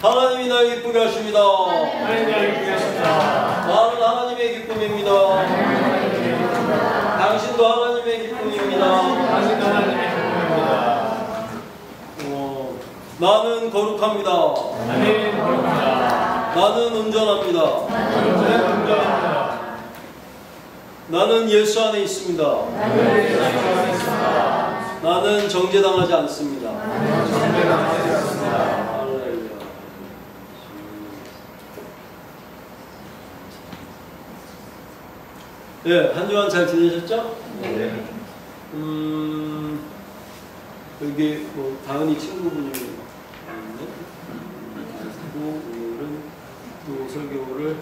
하나님이 날 기쁘게 하십니다. 하나님이 날 기쁘게 하십니다. 나는 하나님의 기쁨입니다. 당신도 하나님의 기쁨입니다. 당신도 하나님의 기쁨입니다. 나는 거룩합니다. 나는 거룩합니다. 나는 온전합니다. 나는 온전합니다. 나는 예수 안에 있습니다. 나는 예수 안에 있습니다. 나는 정죄당하지 않습니다. 나는 정죄당하지 않습니다. 네, 한 주간 잘 지내셨죠? 네. 여기 뭐 다은이 친구분이 있네. 오늘은 또 설교를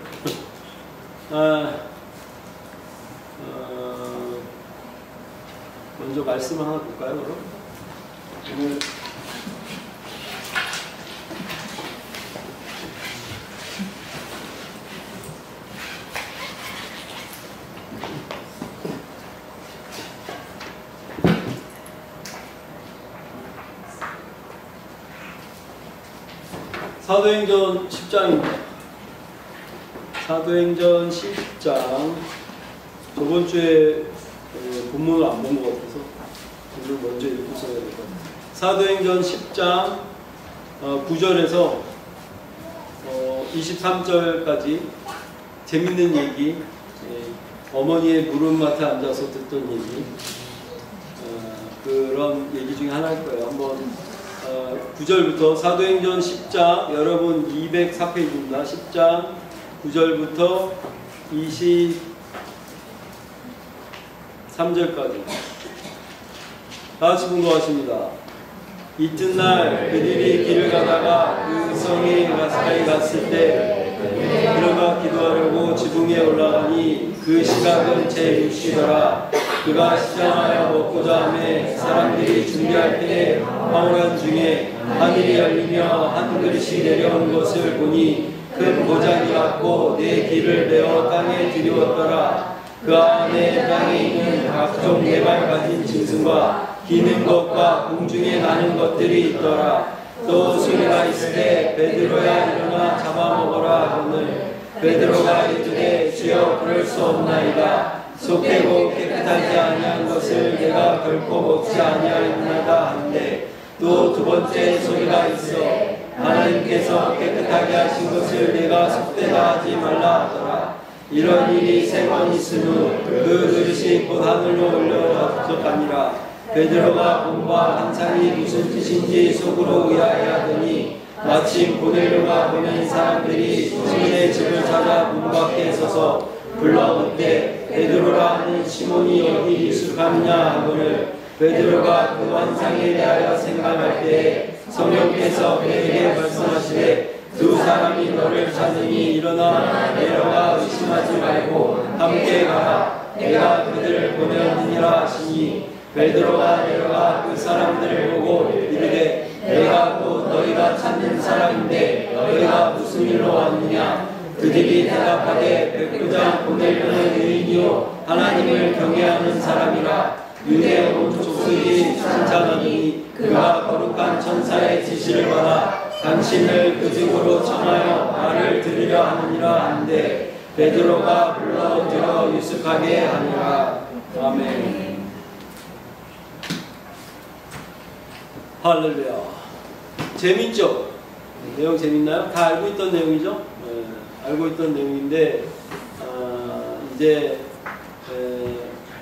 먼저 말씀 하나 볼까요, 그럼? 오늘 사도행전 10장입니다. 사도행전 10장 저번 주에 본문을 안 본 것 같아서 오늘 먼저 읽고 써야 될 것 같아요. 사도행전 10장 9절에서 23절까지 재밌는 얘기, 어머니의 무릎맡에 앉아서 듣던 얘기, 그런 얘기 중에 하나일 거예요. 한번 9절부터 사도행전 10장, 여러분 204페이지입니다. 10장 9절부터 23절까지 다같이 분고하십니다. 이튿날 그들이 길을 가다가 그 성에 가까이 갔을 때 들어가 기도하려고 지붕에 올라가니 그 시각은 제6시더라. 그가 시장하여 먹고자 하매 사람들이 준비할 때에 황홀한 중에 하늘이 열리며 한 그릇이 내려온 것을 보니 큰 보자기 같고 네 길을 베어 땅에 들이웠더라. 그 안에 땅에 있는 각종 네발 가진 짐승과 기는 것과 공중에 나는 것들이 있더라. 또 소리가 있을 때 베드로야 일어나 잡아먹어라 하거늘 베드로가 이르되 주여 그럴 수 없나이다. 속되고 깨끗하지 아니한 것을 내가 결코 먹지 아니하였나이다 하는데 또 두 번째 소리가 있어 하나님께서 깨끗하게 하신 것을 내가 속되다 하지 말라 하더라. 이런 일이 3번 있은 후 그 그릇이 곧 하늘로 올려졌더니라. 베드로가 본바 환상이 무슨 뜻인지 속으로 의아해하더니 마침 고넬료가 보낸 사람들이 시몬의 집을 찾아 문 밖에 서서 불러온때 베드로라 하는 시몬이 여기 익숙하느냐 하거늘 베드로가 그 환상에 대하여 생각할 때에 성령께서 그에게 말씀하시되 두 사람이 너를 찾으니 일어나 내려가 의심하지 말고 함께 가라. 내가 그들을 보내었느니라 하시니 베드로가 내려가 그 사람들을 보고 이르되 내가 곧 너희가 찾는 사람인데 너희가 무슨 일로 왔느냐. 그들이 대답하되 백부장 고넬료는 의인이요 하나님을 경외하는 사람이라. 유대 온 족속이 칭찬하니 그가 거룩한 천사의 지시를 받아 당신을 그 집으로 청하여 말을 들으려 하느니라 하는데 베드로가 불러들여 유숙하게 하니라. 아멘. 할렐루야. 재밌죠? 내용 재밌나요? 다 알고 있던 내용이죠? 알고 있던 내용인데 이제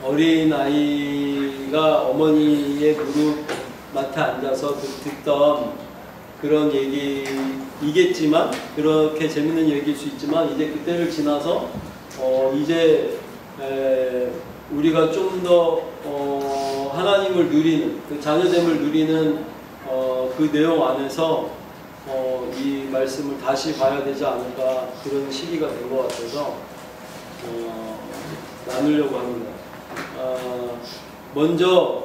어린 아이가 어머니의 무릎 맡에 앉아서 듣던 그런 얘기이겠지만, 그렇게 재밌는 얘기일 수 있지만 이제 그때를 지나서 이제 우리가 좀 더 하나님을 누리는, 그 자녀됨을 누리는 그 내용 안에서 이 말씀을 다시 봐야 되지 않을까, 그런 시기가 된 것 같아서 나누려고 합니다. 먼저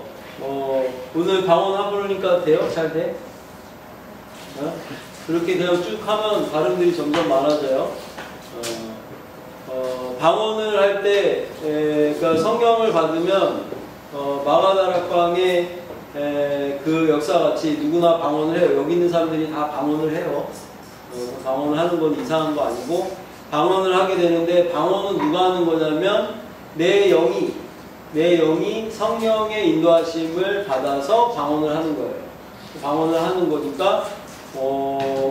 오늘 방언 부르니까 돼요? 잘 돼? 그렇게 그냥 쭉 하면 발음들이 점점 많아져요. 방언을 할 때, 그러니까 성경을 받으면 마가다락방의 그 역사같이 누구나 방언을 해요. 여기 있는 사람들이 다 방언을 해요. 방언을 하는 건 이상한 거 아니고 방언을 하게 되는데 방언은 누가 하는 거냐면 내 영이 성령의 인도하심을 받아서 방언을 하는 거예요. 방언을 하는 거니까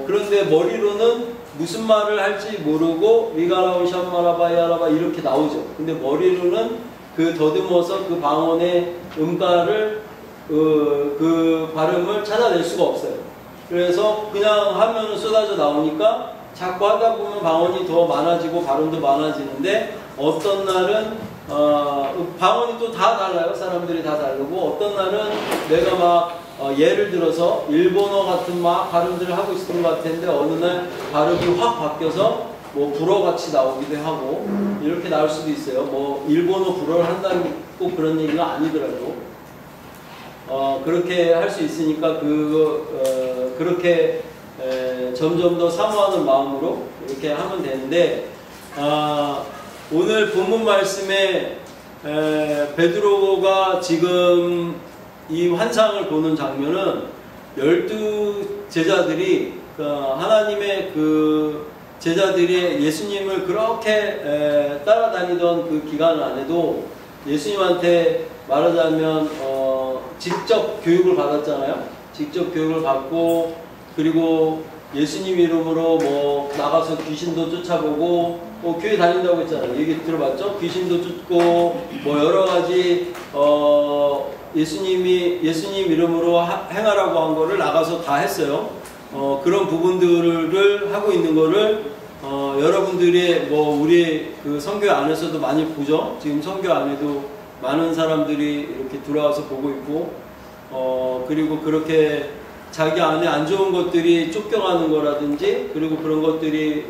그런데 머리로는 무슨 말을 할지 모르고 리가라우 샴마라바야라바 이렇게 나오죠. 근데 머리로는 그 더듬어서 그 방언의 음가를 그 발음을 찾아낼 수가 없어요. 그래서 그냥 하면은 쏟아져 나오니까 자꾸 하다 보면 방언이 더 많아지고 발음도 많아지는데 어떤 날은 방언이 또 다 달라요. 사람들이 다 다르고 어떤 날은 내가 막 예를 들어서 일본어 같은 막 발음들을 하고 있었던 것 같은데 어느 날 발음이 확 바뀌어서 뭐 불어같이 나오기도 하고 이렇게 나올 수도 있어요. 뭐 일본어 불어를 한다는 꼭 그런 얘기가 아니더라도 그렇게 할 수 있으니까 그렇게 점점 더 사모하는 마음으로 이렇게 하면 되는데 오늘 본문 말씀에 베드로가 지금 이 환상을 보는 장면은 12 제자들이 하나님의 그 제자들이 예수님을 그렇게 따라다니던 그 기간 안에도 예수님한테 말하자면 직접 교육을 받았잖아요. 직접 교육을 받고 그리고 예수님 이름으로 뭐 나가서 귀신도 쫓아보고 교회 다닌다고 했잖아요. 얘기 들어봤죠? 귀신도 쫓고 뭐 여러 가지 예수님 이름으로 행하라고 한 거를 나가서 다 했어요. 그런 부분들을 하고 있는 거를 여러분들이 뭐 우리 그 선교 안에서도 많이 보죠. 지금 선교 안에도 많은 사람들이 이렇게 들어와서 보고 있고 그리고 그렇게 자기 안에 안 좋은 것들이 쫓겨가는 거라든지 그리고 그런 것들이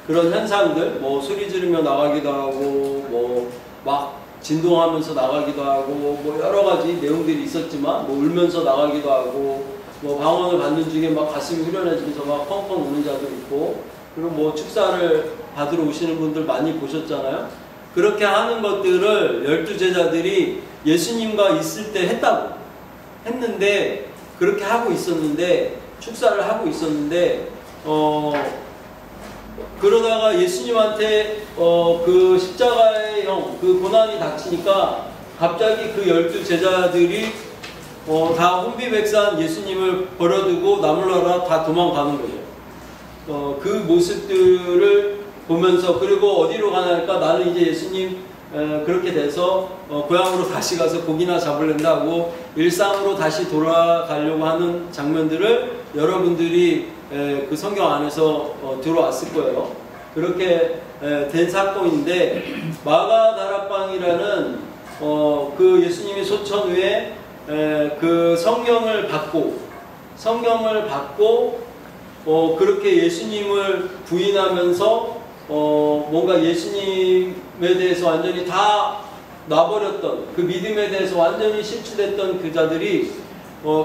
그런 현상들 뭐 소리 지르며 나가기도 하고 뭐 막 진동하면서 나가기도 하고 뭐 여러 가지 내용들이 있었지만 뭐 울면서 나가기도 하고 뭐 방언을 받는 중에 막 가슴이 후련해지면서 막 펑펑 우는 자도 있고 그리고 뭐 축사를 받으러 오시는 분들 많이 보셨잖아요. 그렇게 하는 것들을 12 제자들이 예수님과 있을 때 했는데 그렇게 하고 있었는데 축사를 하고 있었는데 그러다가 예수님한테 그 십자가의 형 그 고난이 닥치니까 갑자기 그 12 제자들이 다 혼비백산 예수님을 버려두고 나몰라라 다 도망가는 거죠. 그 모습들을 보면서 그리고 어디로 가냐니까 나는 이제 예수님 그렇게 돼서 고향으로 다시 가서 고기나 잡으려고 하고 일상으로 다시 돌아가려고 하는 장면들을 여러분들이 그 성경 안에서 들어왔을 거예요. 그렇게 된 사건인데 마가다락방이라는 그 예수님이 소천 후에 그 성령을 받고 그렇게 예수님을 부인하면서 뭔가 예수님에 대해서 완전히 다 놔버렸던 그 믿음에 대해서 완전히 실추됐던 그 자들이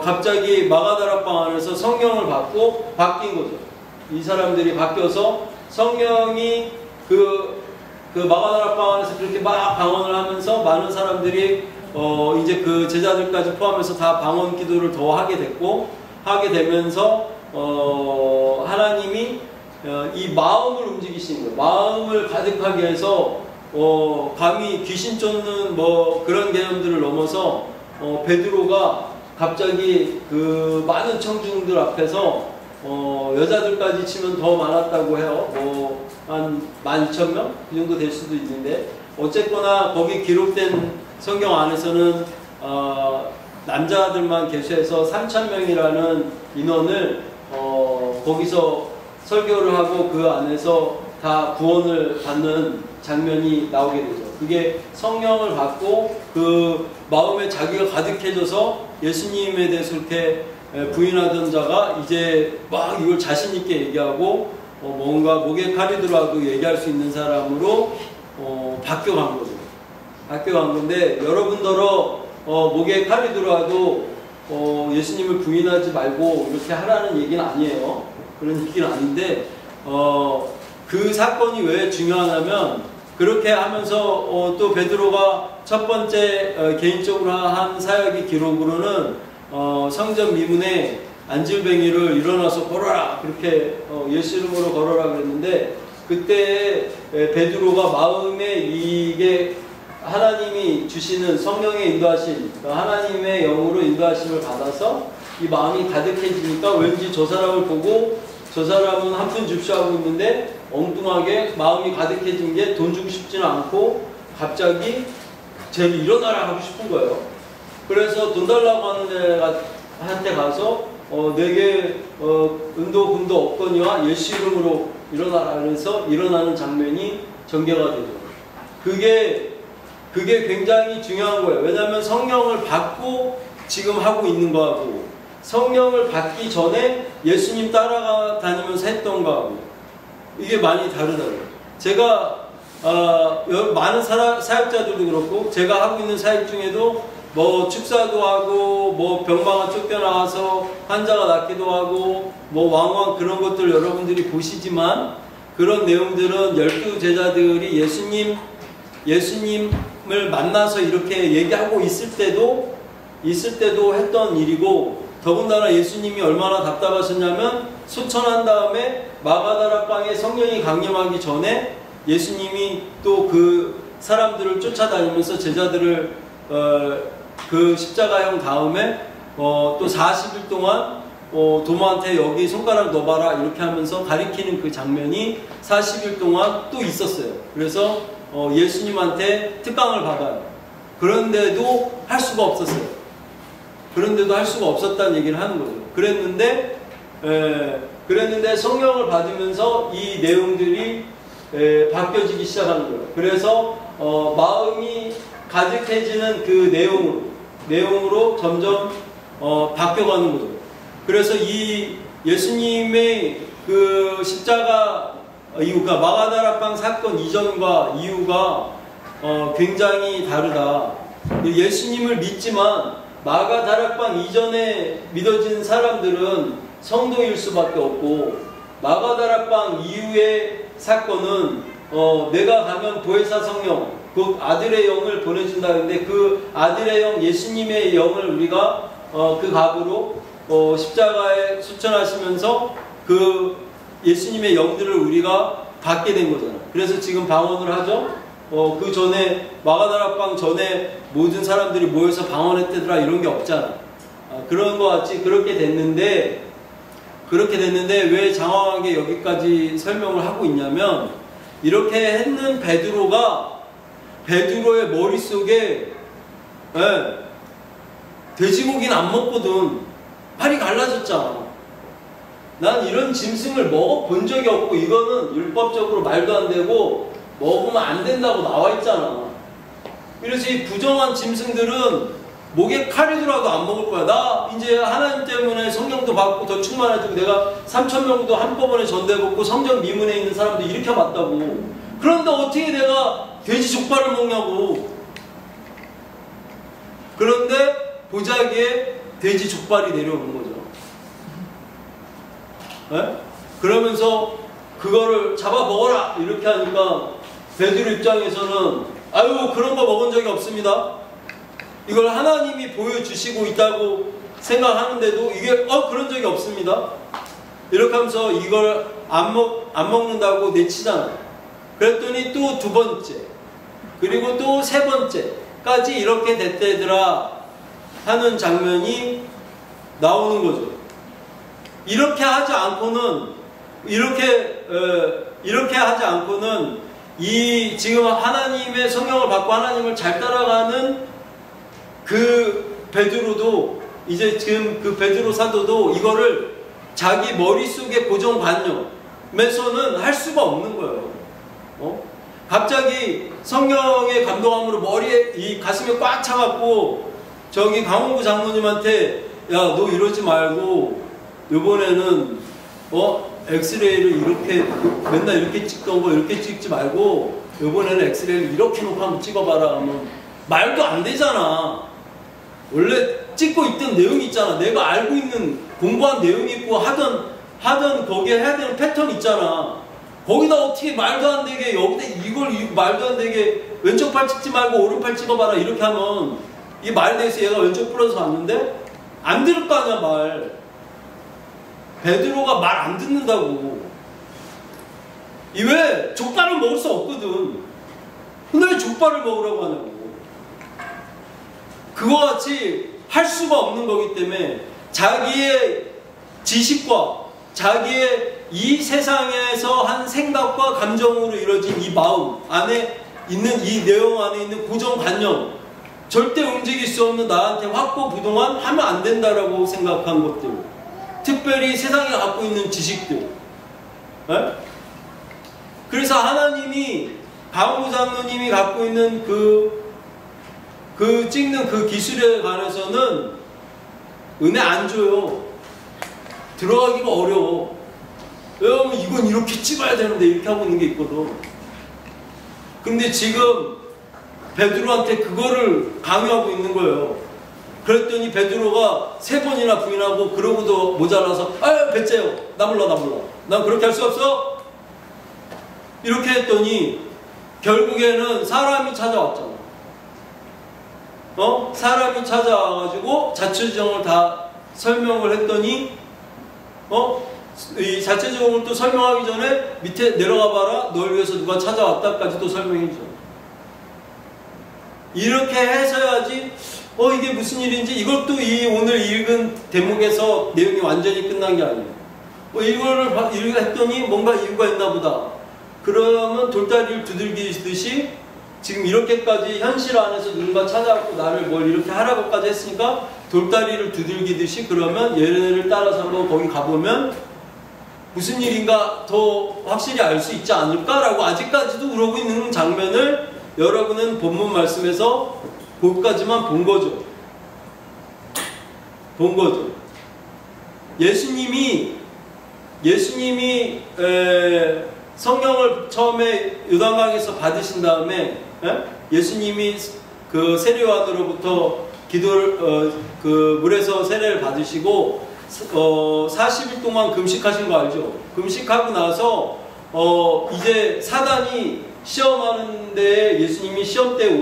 갑자기 마가다락방 안에서 성령을 받고 바뀐 거죠. 이 사람들이 바뀌어서 성령이 그 마가다락방 안에서 그렇게 막 방언을 하면서 많은 사람들이 이제 그 제자들까지 포함해서 다 방언 기도를 더 하게 되면서 하나님이 이 마음을 움직이시는 거예요. 마음을 가득하게 해서 감히 귀신 쫓는 뭐 그런 개념들을 넘어서 베드로가 갑자기 그 많은 청중들 앞에서 여자들까지 치면 더 많았다고 해요. 뭐 한 12,000명? 그 정도 될 수도 있는데 어쨌거나 거기 기록된 성경 안에서는 남자들만 개수해서 3,000명이라는 인원을 거기서 설교를 하고 그 안에서 다 구원을 받는 장면이 나오게 되죠. 그게 성령을 받고 그 마음에 자기가 가득해져서 예수님에 대해서 그렇게 부인하던 자가 이제 막 이걸 자신 있게 얘기하고 뭔가 목에 칼이 들어와도 얘기할 수 있는 사람으로 바뀌어간 거죠. 바뀌어간 건데 여러분들어 목에 칼이 들어와도 예수님을 부인하지 말고 이렇게 하라는 얘기는 아니에요. 그런 얘기는 아닌데 그 사건이 왜 중요하냐면 그렇게 하면서 또 베드로가 첫 번째 개인적으로 한 사역의 기록으로는 성전 미문에 안질뱅이를 일어나서 걸어라 그렇게 예수 이름으로 걸어라 그랬는데, 그때 베드로가 마음에 이게 하나님이 주시는 성령의 인도하심, 하나님의 영으로 인도하심을 받아서 이 마음이 가득해지니까 왠지 저 사람을 보고, 저 사람은 한 푼 줍쇼 하고 있는데 엉뚱하게 마음이 가득해진 게 돈 주고 싶지는 않고 갑자기 쟤를 일어나라 하고 싶은 거예요. 그래서 돈 달라고 하는 애한테 가서 내게 은도 금도 없거니와 예수 이름으로 일어나라 그래서 일어나는 장면이 전개가 되죠. 그게 굉장히 중요한 거예요. 왜냐하면 성령을 받고 지금 하고 있는 거하고, 성령을 받기 전에 예수님 따라다니면서 했던 거하고 이게 많이 다르다고요. 제가 많은 사역자들도 그렇고, 제가 하고 있는 사역 중에도 뭐 축사도 하고, 뭐 병마가 쫓겨나와서 환자가 낫기도 하고, 뭐 왕왕 그런 것들 여러분들이 보시지만, 그런 내용들은 12 제자들이 예수님을 만나서 이렇게 얘기하고 있을 때도 했던 일이고, 더군다나 예수님이 얼마나 답답하셨냐면, 소천한 다음에 마가다락방에 성령이 강림하기 전에 예수님이 또 그 사람들을 쫓아다니면서 제자들을 그 십자가형 다음에 또 40일 동안 도마한테 여기 손가락 넣어봐라 이렇게 하면서 가리키는 그 장면이 40일 동안 또 있었어요. 그래서 예수님한테 특강을 받아요. 그런데도 할 수가 없었어요. 그런데도 할 수가 없었다는 얘기를 하는 거죠. 그랬는데 성령을 받으면서 이 내용들이 바뀌어지기 시작하는 거예요. 그래서 마음이 가득해지는 그 내용으로 점점 바뀌어가는 거죠. 그래서 이 예수님의 그 십자가 이유가, 마가다락방 사건 이전과 이후가 굉장히 다르다. 예수님을 믿지만 마가다락방 이전에 믿어진 사람들은 성도일 수밖에 없고, 마가다락방 이후의 사건은 내가 가면 보혜사 성령, 그 아들의 영을 보내준다는데, 그 아들의 영, 예수님의 영을 우리가 그 갑으로 십자가에 수천하시면서 그 예수님의 영들을 우리가 받게 된 거잖아요. 그래서 지금 방언을 하죠. 그 전에 마가다락방 전에 모든 사람들이 모여서 방언했대더라 이런 게 없잖아. 그런 거 같이 그렇게 됐는데 왜 장황하게 여기까지 설명을 하고 있냐면, 이렇게 했는 베드로의 머릿속에 돼지고기는 안 먹거든. 팔이 갈라졌잖아. 난 이런 짐승을 먹어본 적이 없고, 이거는 율법적으로 말도 안 되고 먹으면 안 된다고 나와 있잖아. 그래서 이 부정한 짐승들은 목에 칼이 들어와도 안 먹을 거야. 나 이제 하나님 때문에 성령도 받고 더 충만해지고 내가 3,000명도 한꺼번에 전도해먹고 성전 미문에 있는 사람도 일으켜 봤다고. 그런데 어떻게 내가 돼지 족발을 먹냐고. 그런데 보자기에 돼지 족발이 내려오는 거죠. 네? 그러면서 그거를 잡아 먹어라 이렇게 하니까 베드로 입장에서는 아유 그런 거 먹은 적이 없습니다. 이걸 하나님이 보여주시고 있다고 생각하는데도 이게 그런 적이 없습니다. 이렇게 하면서 이걸 안 먹는다고 내치잖아요. 그랬더니 또 두 번째 그리고 또 세 번째까지 이렇게 됐대더라 하는 장면이 나오는 거죠. 이렇게 하지 않고는 이 지금 하나님의 성령을 받고 하나님을 잘 따라가는 그 베드로도, 이제 지금 그 베드로 사도도 이거를 자기 머릿속의 고정관념에서는 할 수가 없는 거예요. 갑자기 성령의 감동함으로 머리에 이 가슴에 꽉 차갖고 저기 강원구 장로님한테 야 너 이러지 말고 이번에는 엑스레이를 이렇게 맨날 이렇게 찍던 거 이렇게 찍지 말고 이번에는 엑스레이를 이렇게 놓고 한번 찍어봐라 하면 말도 안 되잖아. 원래 찍고 있던 내용이 있잖아. 내가 알고 있는 공부한 내용이 있고 하던 거기에 해야 되는 패턴 있잖아. 거기다 어떻게 말도 안 되게 여기다 이걸 말도 안 되게 왼쪽 팔 찍지 말고 오른팔 찍어봐라 이렇게 하면 이 말에 대해서 얘가 왼쪽 부러져서 왔는데 안 들을 거 아니야 말. 베드로가 말 안 듣는다고. 왜 족발을 먹을 수 없거든. 근데 왜 족발을 먹으라고 하냐고. 그와 같이 할 수가 없는 거기 때문에 자기의 지식과 자기의 이 세상에서 한 생각과 감정으로 이루어진 이 마음 안에 있는 이 내용 안에 있는 고정관념, 절대 움직일 수 없는 나한테 확고부동한 하면 안 된다라고 생각한 것들, 특별히 세상에 갖고 있는 지식들. 에? 그래서 하나님이 강호 장로님이 갖고 있는 그 찍는 그 기술에 관해서는 은혜 안 줘요. 들어가기가 어려워. 왜냐면 이건 이렇게 찍어야 되는데 이렇게 하고 있는 게 있거든. 근데 지금 베드로한테 그거를 강요하고 있는 거예요. 그랬더니 베드로가 3번이나 부인하고 그러고도 모자라서 배째요. 나 몰라. 난 그렇게 할 수 없어. 이렇게 했더니 결국에는 사람이 찾아왔잖아. 사람이 찾아와가지고 자초지종을 다 설명을 했더니 이 자초지종을 또 설명하기 전에 밑에 내려가 봐라. 널 위해서 누가 찾아왔다까지도 설명해 줘. 이렇게 해서야지 이게 무슨 일인지. 이것도 이 오늘 읽은 대목에서 내용이 완전히 끝난 게 아니에요. 이거를 했더니 뭔가 이유가 있나 보다. 그러면 돌다리를 두들기듯이 지금 이렇게까지 현실 안에서 누군가 찾아왔고 나를 뭘 이렇게 하라고까지 했으니까 돌다리를 두들기듯이 그러면 얘네를 따라서 한번 거기 가보면 무슨 일인가 더 확실히 알 수 있지 않을까라고 아직까지도 그러고 있는 장면을 여러분은 본문 말씀에서 거기까지만 본 거죠. 예수님이 성령을 처음에 요단강에서 받으신 다음에 예수님이 그 세례요한으로부터 기도를 그 물에서 세례를 받으시고 40일 동안 금식하신 거 알죠? 금식하고 나서 이제 사단이 시험하는 데에 예수님이 시험대에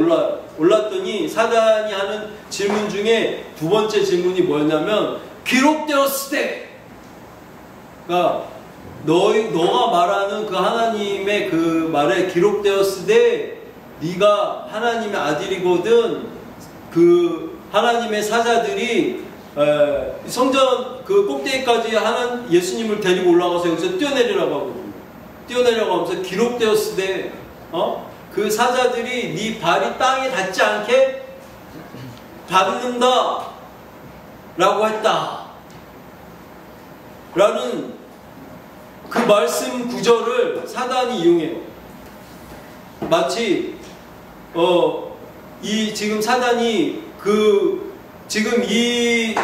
올랐더니 사단이 하는 질문 중에 2번째 질문이 뭐였냐면 기록되었으되, 그러니까 너가 말하는 그 하나님의 그 말에 기록되었으되 네가 하나님의 아들이거든. 그 하나님의 사자들이 성전 그 꼭대기까지 예수님을 데리고 올라가서 여기서 뛰어내리라고 하거든요. 뛰어내려고 하면서 기록되었으되 그 사자들이 네 발이 땅에 닿지 않게 밟는다 라고 했다 라는 그 말씀 구절을 사단이 이용해요. 마치 이 지금 사단이 지금 이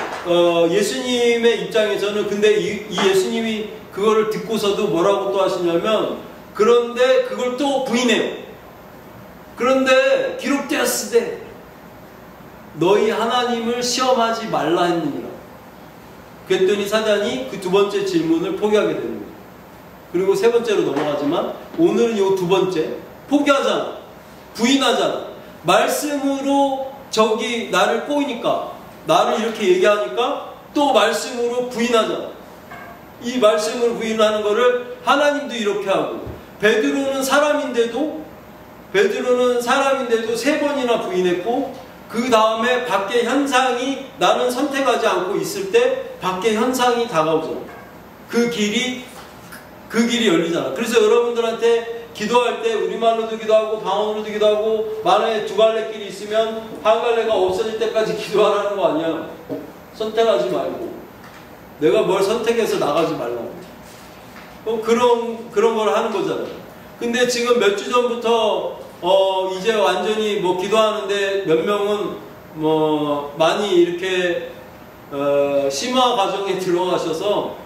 예수님의 입장에서는 근데 이 예수님이 그거를 듣고서도 뭐라고 또 하시냐면 그런데 그걸 또 부인해요. 그런데 기록되었으되 너희 하나님을 시험하지 말라 했느니라. 그랬더니 사단이 그 2번째 질문을 포기하게 되는 거예요. 그리고 3번째로 넘어가지만 오늘은 요 2번째 포기하잖아. 부인하잖아. 말씀으로 저기 나를 꼬이니까 나를 이렇게 얘기하니까 또 말씀으로 부인하잖아. 이 말씀으로 부인하는 거를 하나님도 이렇게 하고 베드로는 사람인데도 3번이나 부인했고 그 다음에 밖에 현상이 나는 선택하지 않고 있을 때 밖에 현상이 다가오잖아. 그 길이 열리잖아. 그래서 여러분들한테 기도할 때 우리말로도 기도하고 방언으로도 기도하고 만약에 2갈래길이 있으면 한 갈래가 없어질 때까지 기도하라는 거 아니야. 선택하지 말고 내가 뭘 선택해서 나가지 말라고. 그런 걸 하는 거잖아요. 근데 지금 몇 주 전부터 이제 완전히 뭐 기도하는데 몇 명은 뭐 많이 이렇게 심화 과정에 들어가셔서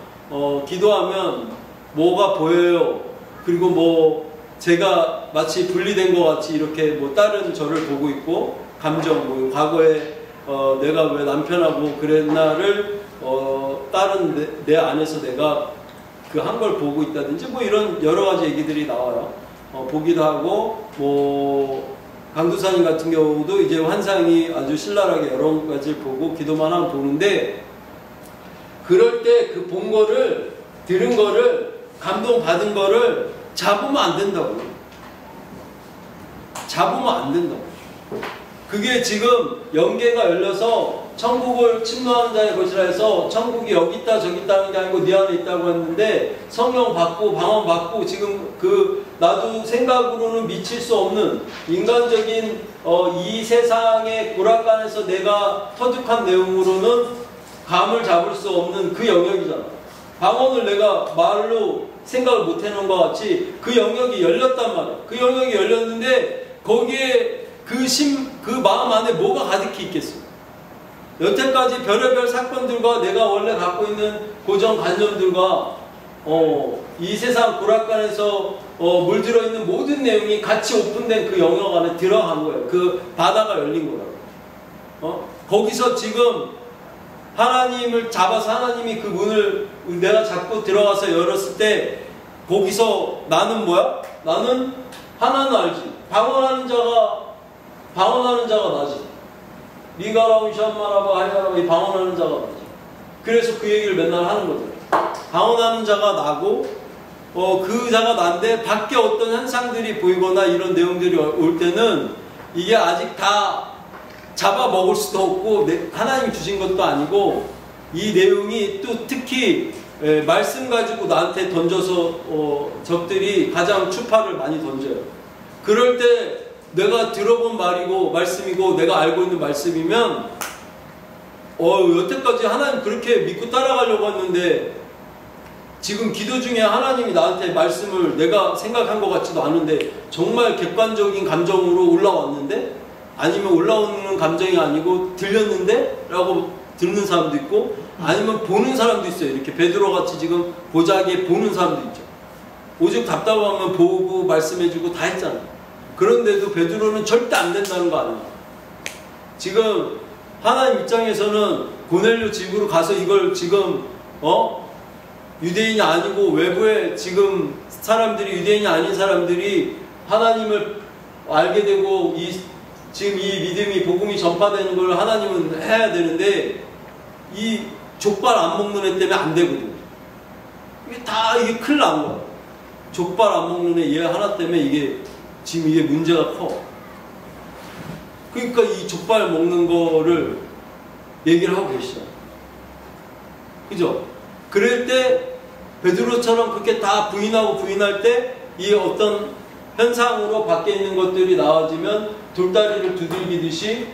기도하면 뭐가 보여요. 그리고 뭐 제가 마치 분리된 것 같이 이렇게 뭐 다른 저를 보고 있고 감정, 뭐 과거에 내가 왜 남편하고 그랬나를 다른 내 안에서 내가 그 한 걸 보고 있다든지 뭐 이런 여러 가지 얘기들이 나와요. 보기도 하고 뭐 강두사님 같은 경우도 이제 환상이 아주 신랄하게 여러 가지를 보고 기도만 하면 보는데 그럴 때 그 본 거를, 들은 거를, 감동받은 거를 잡으면 안 된다고. 잡으면 안 된다고. 그게 지금 영계가 열려서 천국을 침노하는 자의 것이라 해서 천국이 여기 있다 저기 있다는 게 아니고 네 안에 있다고 했는데, 성령 받고 방언 받고 지금 나도 생각으로는 미칠 수 없는 인간적인 이 세상의 고락간에서 내가 터득한 내용으로는 감을 잡을 수 없는 그 영역이잖아. 방언을 내가 말로 생각을 못 해놓은 것 같이 그 영역이 열렸단 말이야. 그 영역이 열렸는데 거기에 그 마음 안에 뭐가 가득히 있겠어? 여태까지 별의별 사건들과 내가 원래 갖고 있는 고정관념들과 이 세상 고락간에서 물들어 있는 모든 내용이 같이 오픈된 그 영역 안에 들어간 거예요. 그 바다가 열린 거라고. 거기서 지금 하나님을 잡아서 하나님이 그 문을 내가 잡고 들어가서 열었을 때 거기서 나는 뭐야? 나는 하나는 알지. 방언하는 자가 나지. 리가라운 샴마라바 하이마라바 이 방언하는 자가 나지. 그래서 그 얘기를 맨날 하는 거죠. 방언하는 자가 나고 그 자가 난데 밖에 어떤 현상들이 보이거나 이런 내용들이 올 때는 이게 아직 다 잡아먹을 수도 없고 하나님이 주신 것도 아니고 이 내용이 또 특히 말씀 가지고 나한테 던져서 적들이 가장 추파를 많이 던져요. 그럴 때 내가 들어본 말이고 말씀이고 내가 알고 있는 말씀이면 여태까지 하나님 그렇게 믿고 따라가려고 했는데 지금 기도 중에 하나님이 나한테 말씀을 내가 생각한 것 같지도 않은데 정말 객관적인 감정으로 올라왔는데, 아니면 올라오는 감정이 아니고 들렸는데? 라고 듣는 사람도 있고, 아니면 보는 사람도 있어요. 이렇게 베드로같이 지금 보자기에 보는 사람도 있죠. 오직 답답하면 보고 말씀해주고 다 했잖아요. 그런데도 베드로는 절대 안 된다는 거 아니에요. 지금 하나님 입장에서는 고넬료 집으로 가서 이걸 지금 유대인이 아니고 외부에 지금 사람들이, 유대인이 아닌 사람들이 하나님을 알게 되고 지금 이 믿음이, 복음이 전파되는 걸 하나님은 해야 되는데 이 족발 안 먹는 애 때문에 안 되거든. 이게 큰일 난 거야. 족발 안 먹는 애 얘 하나 때문에 지금 이게 문제가 커. 그러니까 이 족발 먹는 거를 얘기를 하고 계시죠. 그죠? 그럴 때 베드로처럼 그렇게 다 부인할 때 이 어떤 현상으로 밖에 있는 것들이 나와지면 돌다리를 두들기듯이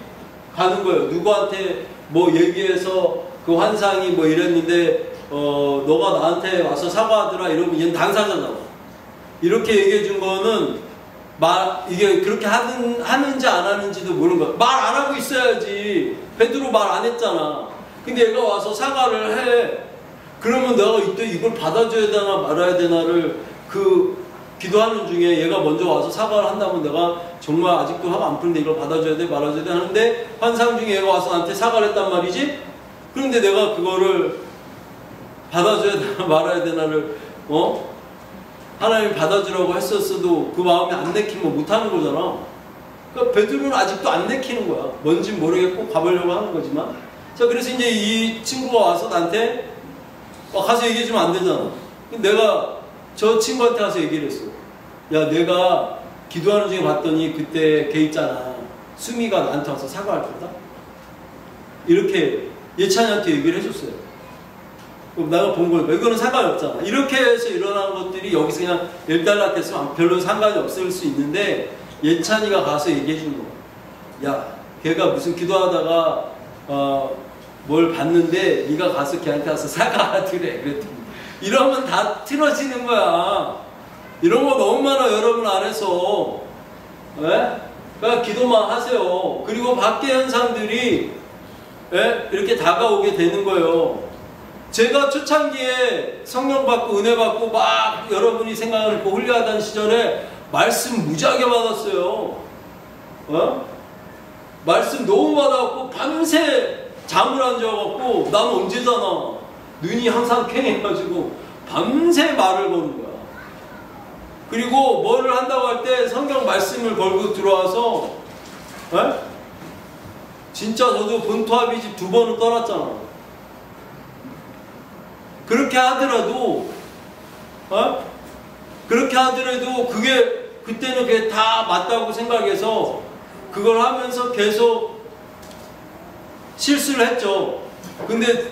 가는 거예요. 누구한테 뭐 얘기해서 그 환상이 뭐 이랬는데 너가 나한테 와서 사과하더라 이러면 얘는 당사자잖아. 이렇게 얘기해 준 거는 이게 그렇게 하는지 안 하는지도 모르는 거야. 말 안 하고 있어야지. 베드로 말 안 했잖아. 근데 얘가 와서 사과를 해. 그러면 내가 이때 이걸 받아줘야 되나 말아야 되나를 기도하는 중에 얘가 먼저 와서 사과를 한다면 내가 정말 아직도 화가 안 풀는데 이걸 받아줘야 돼 말아줘야 돼 하는데, 환상 중에 얘가 와서 나한테 사과를 했단 말이지. 그런데 내가 그거를 받아줘야 되나 말아야 되나를 하나님이 받아주라고 했었어도 그 마음이 안 내키면 못하는 거잖아. 그러니까 베드로는 아직도 안 내키는 거야. 뭔진 모르겠고 가보려고 하는 거지만. 자, 그래서 이제 이 친구가 와서 나한테 가서 얘기해주면 안 되잖아. 내가 저 친구한테 가서 얘기를 했어. 야, 내가 기도하는 중에 봤더니 그때 걔 있잖아. 수미가 나한테 와서 사과할 거다. 이렇게 예찬이한테 얘기를 해줬어요. 그럼 내가 본 거야. 이거는 상관이 없잖아. 이렇게 해서 일어나는 것들이 여기서 그냥 일단락됐으면 별로 상관이 없을 수 있는데, 예찬이가 가서 얘기해 주는 거야. 야, 걔가 무슨 기도하다가 뭘 봤는데 네가 가서 걔한테 와서 사과하더래. 그랬더니 이러면 다 틀어지는 거야. 이런 거 너무 많아 여러분 안에서. 그러니까 기도만 하세요. 그리고 밖의 현상들이 이렇게 다가오게 되는 거예요. 제가 초창기에 성령 받고 은혜 받고 막 여러분이 생각을 했고 훈련하던 시절에 말씀 무지하게 받았어요. 말씀 너무 받아갖고 밤새 잠을 안 자갖고 난 언제 자나. 눈이 항상 퀭해가지고 밤새 말을 거는 거야. 그리고 뭐를 한다고 할 때 성경 말씀을 걸고 들어와서 진짜 저도 본토 아비집 2번을 떠났잖아. 그렇게 하더라도 그렇게 하더라도 그게 그때는 그게 다 맞다고 생각해서 그걸 하면서 계속 실수를 했죠. 근데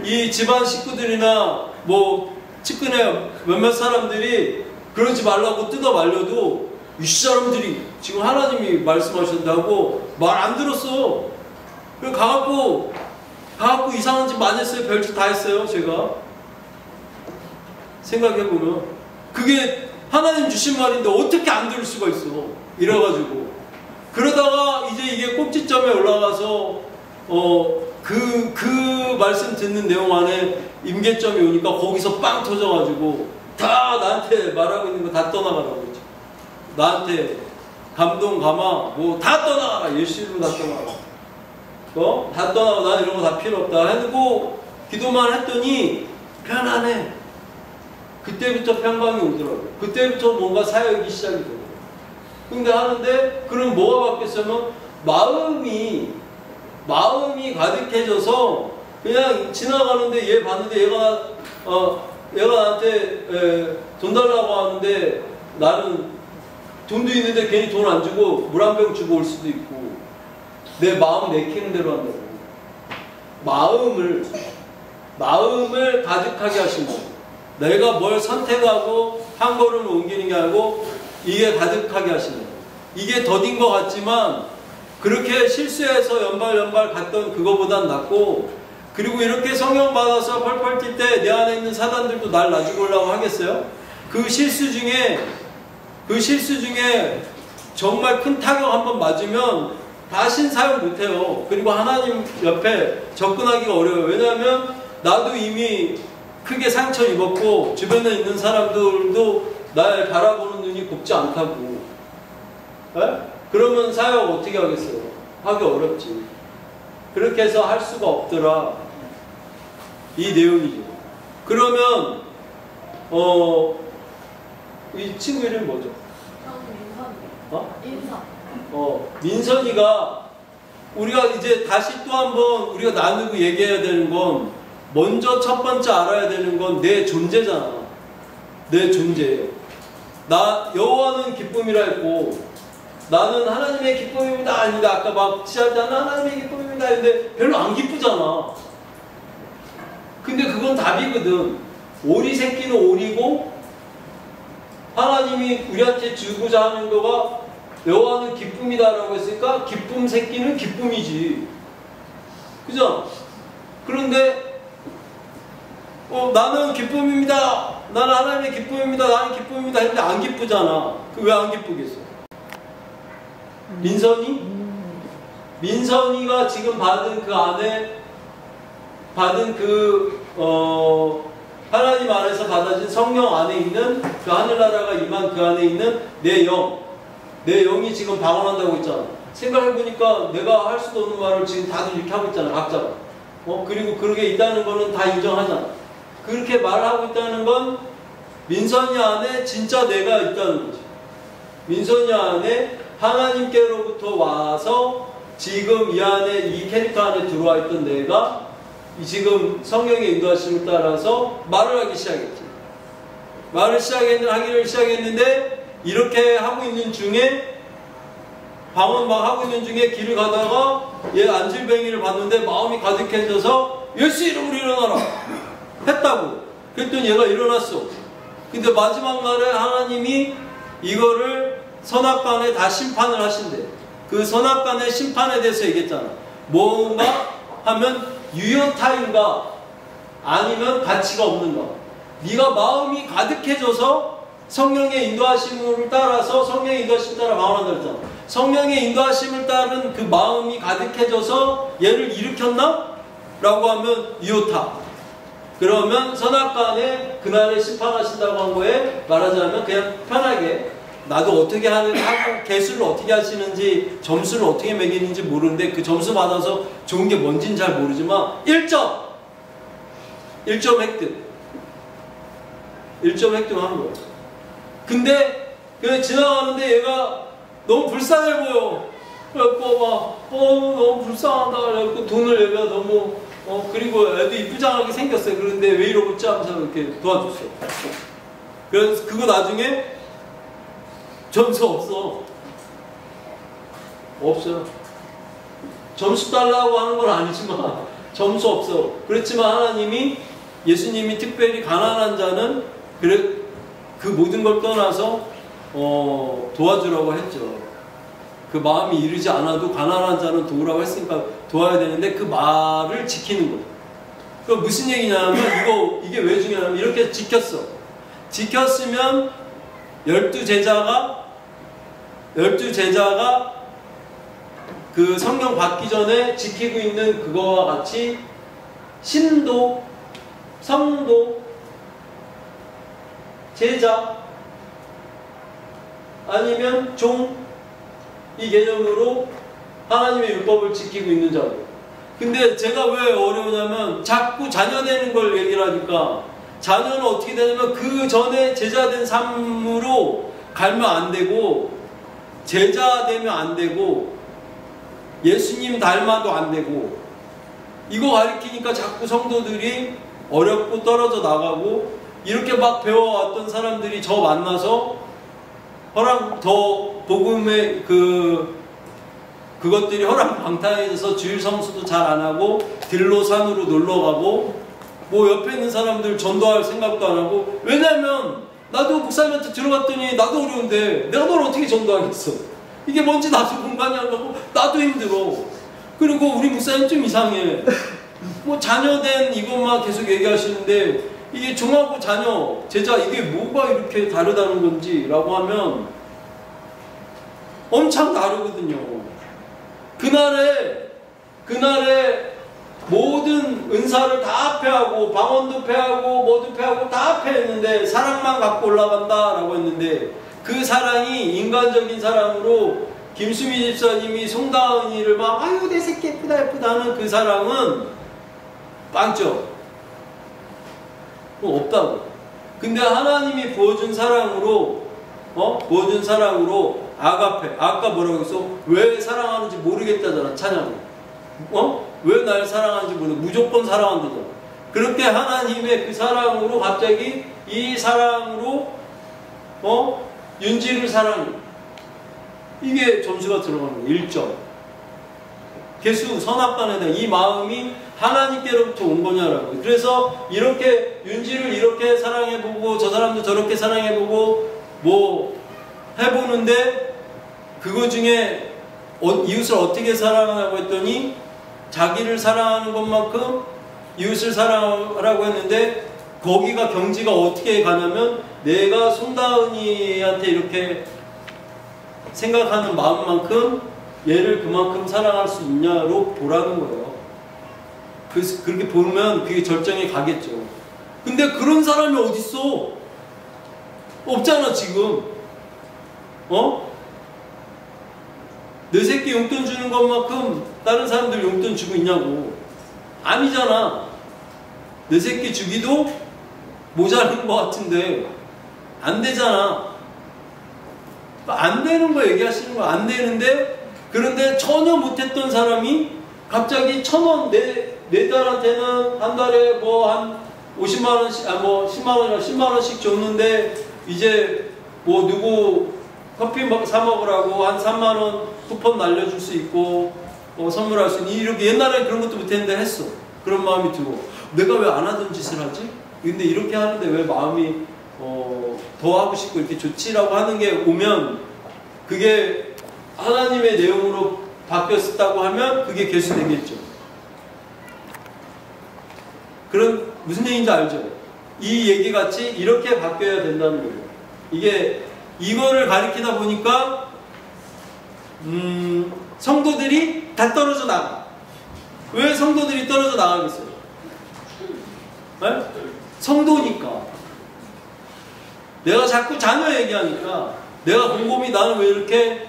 이 집안 식구들이나 뭐 측근의 몇몇 사람들이 그러지 말라고 뜯어 말려도 이 사람들이 지금 하나님이 말씀하신다고 말 안 들었어. 그래서 가갖고 이상한 짓 많이 했어요. 별짓 다 했어요. 제가 생각해보면 그게 하나님 주신 말인데 어떻게 안 들을 수가 있어. 이래가지고 그러다가 이제 이게 꼭지점에 올라가서 그 말씀 듣는 내용 안에 임계점이 오니까 거기서 빵 터져가지고 다 나한테 말하고 있는 거 다 떠나가라고 했죠. 나한테 감동 감화 뭐 다 떠나가라. 예수로 다 떠나가라. 다 떠나고 난 이런 거 다 필요 없다 해놓고 기도만 했더니 편안해. 그때부터 평강이 오더라고요. 그때부터 뭔가 사역이 시작이 되더라고요. 근데 하는데 그럼 뭐가 바뀌었으면 마음이 가득해져서 그냥 지나가는데 얘 봤는데 얘가 나한테 돈 달라고 하는데 나는 돈도 있는데 괜히 돈 안 주고 물 한 병 주고 올 수도 있고 내 마음 내키는 대로 한다고. 마음을 가득하게 하신 거예요. 내가 뭘 선택하고 한 걸음을 옮기는 게 아니고 이게 가득하게 하시는 거예요. 이게 더딘 것 같지만 그렇게 실수해서 연발 갔던 그거보단 낫고 그리고 이렇게 성령 받아서 펄펄 뛸 때 내 안에 있는 사단들도 날 놔주고 오려고 하겠어요? 그 실수 중에 정말 큰 타격 한번 맞으면 다신 사용 못해요. 그리고 하나님 옆에 접근하기가 어려워요. 왜냐하면 나도 이미 크게 상처 입었고 주변에 있는 사람들도 날 바라보는 눈이 곱지 않다고. 에? 그러면 사역 어떻게 하겠어요? 하기 어렵지. 그렇게 해서 할 수가 없더라. 이 내용이죠. 그러면 이 친구 이름이 뭐죠? 민선이가 우리가 이제 다시 또 한번 우리가 나누고 얘기해야 되는 건 먼저 첫 번째 알아야 되는 건 내 존재잖아. 내 존재. 나 여호와는 기쁨이라 했고 나는 하나님의 기쁨입니다. 아니다. 아까 막 시작할 때 하나님의 기쁨입니다. 했는데 별로 안 기쁘잖아. 근데 그건 답이거든. 오리 새끼는 오리고 하나님이 우리한테 주고자 하는 거가 여호와는 기쁨이다라고 했으니까 기쁨 새끼는 기쁨이지. 그죠? 그런데 나는 기쁨입니다. 나는 하나님의 기쁨입니다. 나는 기쁨입니다. 했는데 안 기쁘잖아. 왜 안 기쁘겠어? 민선이가 지금 받은 그 안에 하나님 안에서 받아진 성령 안에 있는 그 하늘나라가 임한 그 안에 있는 내 영이 지금 방언한다고 했잖아. 생각해보니까 내가 할 수도 없는 말을 지금 다들 이렇게 하고 있잖아. 각자가. 그리고 그렇게 있다는 거는 다 인정하잖아. 그렇게 말하고 있다는 건 민선이 안에 진짜 내가 있다는 거지. 민선이 안에 하나님께로부터 와서 지금 이 안에 이 캐릭터 안에 들어와 있던 내가 지금 성령의 인도하심을 따라서 말을 하기 시작했지. 하기를 시작했는데 이렇게 하고 있는 중에 방언 막 하고 있는 중에 길을 가다가 얘 안질뱅이를 봤는데 마음이 가득해져서 예수 이름으로 일어나라 했다고. 그랬더니 얘가 일어났어. 근데 마지막 날에 하나님이 이거를 선악간에 다 심판을 하신대. 그 선악간의 심판에 대해서 얘기했잖아. 뭔가 하면 유효타인가 아니면 가치가 없는가. 네가 마음이 가득해져서 성령의 인도하심을 따라서 성령의 인도하심을 따라 방언한다 그랬잖아. 성령의 인도하심을 따른 그 마음이 가득해져서 얘를 일으켰나? 라고 하면 유효타. 그러면 선악간에 그날에 심판하신다고 한 거에 말하자면 그냥 편하게 나도 어떻게 하고 개수를 어떻게 하시는지 점수를 어떻게 매기는지 모르는데 그 점수 받아서 좋은 게 뭔지는 잘 모르지만 1점 획득 1점 획득한 거예요. 근데 그냥 지나가는데 얘가 너무 불쌍해 보여. 그래갖고 막 너무 불쌍하다. 그래갖고 돈을 얘가 너무 그리고 애도 이쁘장하게 생겼어요. 그런데 왜 이러고지 하면서 이렇게 도와줬어요. 그래서 그거 나중에 점수 없어요. 점수 달라고 하는 건 아니지만 점수 없어. 그렇지만 하나님이, 예수님이 특별히 가난한 자는 그 모든 걸 떠나서 도와주라고 했죠. 그 마음이 이르지 않아도 가난한 자는 도우라고 했으니까 도와야 되는데 그 말을 지키는 거예요. 그 무슨 얘기냐면 이게 왜 중요하냐면 이렇게 지켰으면 12제자가 그 성경 받기 전에 지키고 있는 그거와 같이 신도, 성도, 제자 아니면 종, 이 개념으로 하나님의 율법을 지키고 있는 자들. 근데 제가 왜 어려우냐면 자꾸 자녀 되는 걸 얘기를 하니까 자녀는 어떻게 되냐면 그 전에 제자된 삶으로 갈면 안 되고, 제자 되면 안 되고, 예수님 닮아도 안 되고, 이거 가리키니까 자꾸 성도들이 어렵고 떨어져 나가고, 이렇게 막 배워왔던 사람들이 저 만나서 더 복음의 그것들이 허랑방탕해져서 주일 성수도 잘 안 하고, 들로 산으로 놀러 가고, 뭐 옆에 있는 사람들 전도할 생각도 안 하고. 왜냐면 나도 목사님한테 들어갔더니 나도 어려운데 내가 널 어떻게 전도하겠어. 이게 뭔지 나도 공간이 안 가고 나도 힘들어. 그리고 우리 목사님 좀 이상해. 뭐 자녀된 이것만 계속 얘기하시는데 이게 종하고 자녀, 제자, 이게 뭐가 이렇게 다르다는 건지 라고 하면 엄청 다르거든요. 그날에 모든 은사를 다 패하고, 방언도 패하고, 뭐도 패하고 다 패했는데 사랑만 갖고 올라간다 라고 했는데, 그 사랑이 인간적인 사랑으로 김수미 집사님이 송다은이를 막 아유 내 새끼 예쁘다 하는 그 사랑은 빵점. 없다고. 근데 하나님이 부어준 사랑으로 아가페, 아까 뭐라고 했어? 왜 사랑하는지 모르겠다잖아, 찬양이. 왜 날 사랑하는지 모르겠다. 무조건 사랑한다잖아. 그렇게 하나님의 그 사랑으로 갑자기 이 사랑으로 윤지를 사랑해. 이게 점수가 들어가는 거예요. 1점. 개수 선악간에 대한 이 마음이 하나님께로부터 온 거냐라고. 그래서 이렇게 윤지를 이렇게 사랑해보고 저 사람도 저렇게 사랑해보고 뭐 해보는데, 그거 중에 이웃을 어떻게 사랑하라고 했더니 자기를 사랑하는 것만큼 이웃을 사랑하라고 했는데, 거기가 경지가 어떻게 가냐면 내가 손다은이한테 이렇게 생각하는 마음만큼 얘를 그만큼 사랑할 수 있냐로 보라는 거예요. 그래서 그렇게 보면 그게 절정에 가겠죠. 근데 그런 사람이 어딨어? 없잖아 지금. 내 새끼 용돈 주는 것만큼 다른 사람들 용돈 주고 있냐고. 아니잖아. 내 새끼 주기도 모자른 것 같은데 안 되잖아. 안 되는 거 얘기하시는 거 안 되는데, 그런데 전혀 못했던 사람이 갑자기 1,000원 내 딸한테는 한 달에 뭐 한 50만원씩, 뭐 10만원이나 10만원씩 줬는데 이제 뭐 누구 커피 사 먹으라고 한 3만원 쿠폰 날려줄 수 있고 선물할 수 있는, 이렇게 옛날에 그런 것도 못했는데 했어. 그런 마음이 들어. 내가 왜 안 하던 짓을 하지? 근데 이렇게 하는데 왜 마음이 더 하고 싶고 이렇게 좋지라고 하는 게 오면, 그게 하나님의 내용으로 바뀌었다고 하면 그게 개수되겠죠. 그런 무슨 얘기인지 알죠? 이 얘기같이 이렇게 바뀌어야 된다는 거예요. 이거를 가리키다 보니까 성도들이 다 떨어져 나가. 왜 성도들이 떨어져 나가겠어요? 네? 성도니까. 내가 자꾸 자녀 얘기하니까 내가 곰곰이 나는 왜 이렇게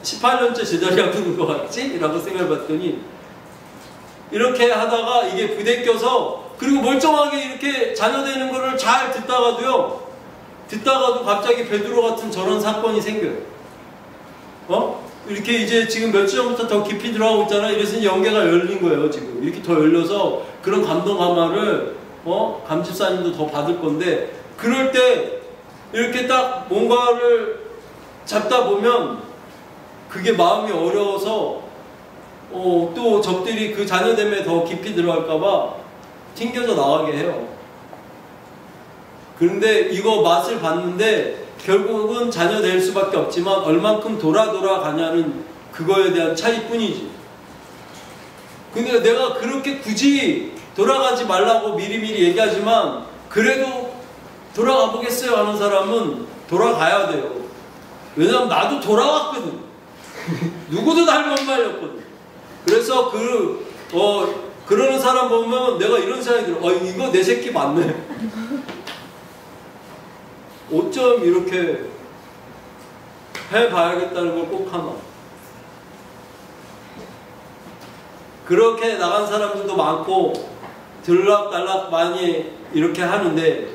18년째 제자리가 부는 것 같지? 라고 생각해봤더니, 이렇게 하다가 이게 부대껴서, 그리고 멀쩡하게 이렇게 자녀 되는 거를 잘 듣다가도 갑자기 베드로 같은 저런 사건이 생겨요. 이렇게 이제 지금 며칠 전부터 더 깊이 들어가고 있잖아요. 이래서 연계가 열린 거예요. 지금 이렇게 더 열려서 그런 감동 감화를 감집사님도 더 받을 건데, 그럴 때 이렇게 딱 뭔가를 잡다 보면 그게 마음이 어려워서 또 적들이 그 자녀됨에 더 깊이 들어갈까봐 튕겨져 나가게 해요. 그런데 이거 맛을 봤는데 결국은 자녀 될 수밖에 없지만 얼만큼 돌아가냐는 그거에 대한 차이뿐이지. 근데 내가 그렇게 굳이 돌아가지 말라고 미리미리 얘기하지만 그래도 돌아가 보겠어요 하는 사람은 돌아가야 돼요. 왜냐면 나도 돌아왔거든. 누구도 날 못 말렸거든. 그래서 그러는 사람 보면 내가 이런 생각이 들어. 이거 내 새끼 맞네. 어쩜 이렇게 해봐야겠다는 걸 꼭 하나. 그렇게 나간 사람들도 많고 들락달락 많이 이렇게 하는데,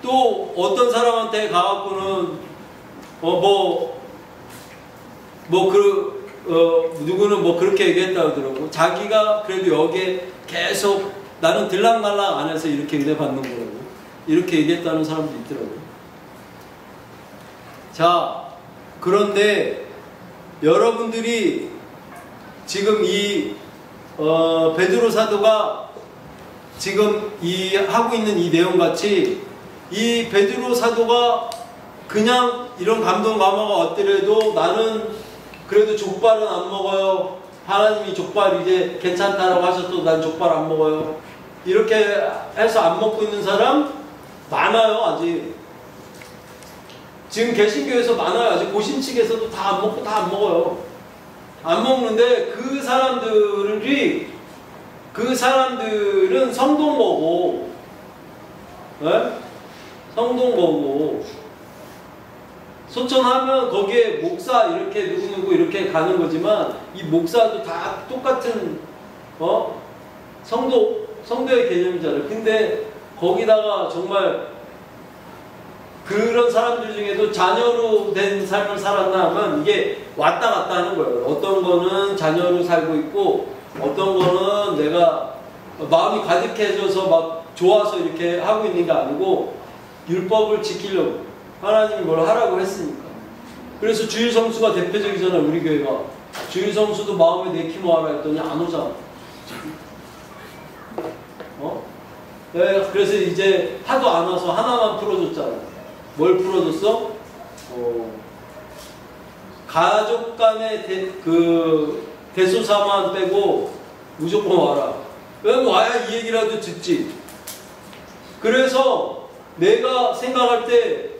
또 어떤 사람한테 가갖고는 누구는 뭐 그렇게 얘기했다 그러더라고. 자기가 그래도 여기에 계속 나는 들락날락 안 해서 이렇게 은혜 받는 거라고 이렇게 얘기했다는 사람도 있더라고요. 자, 그런데 여러분들이 지금 이 베드로 사도가 지금 하고 있는 이 내용같이 이 베드로 사도가 그냥 이런 감동 감화가 왔더라도 나는 그래도 족발은 안 먹어요. 하나님이 족발 이제 괜찮다라고 하셔도 난 족발 안 먹어요. 이렇게 해서 안 먹고 있는 사람 많아요. 아직 지금 개신교에서 많아요. 아직 고신측에서도 다 안 먹고 다 안 먹어요. 안 먹는데 그 사람들은 성동거고, 네? 성동거고, 소천하면 거기에 목사 이렇게 누구누구 이렇게 가는 거지만 이 목사도 다 똑같은 성도의 개념이잖아요. 근데 거기다가 정말 그런 사람들 중에도 자녀로 된 삶을 살았나 하면 이게 왔다 갔다 하는 거예요. 어떤 거는 자녀로 살고 있고 어떤 거는 내가 마음이 가득해져서 막 좋아서 이렇게 하고 있는 게 아니고 율법을 지키려고 하나님이 뭘 하라고 했으니까. 그래서 주일성수가 대표적이잖아요. 우리 교회가 주일성수도 마음에 내키모 하라 했더니 안 오잖아. 네, 그래서 이제 하도 안 와서 하나만 풀어줬잖아요. 뭘 풀어줬어? 가족 간의 대소사만 빼고 무조건 와라. 왜냐면 와야 이 얘기라도 듣지. 그래서 내가 생각할 때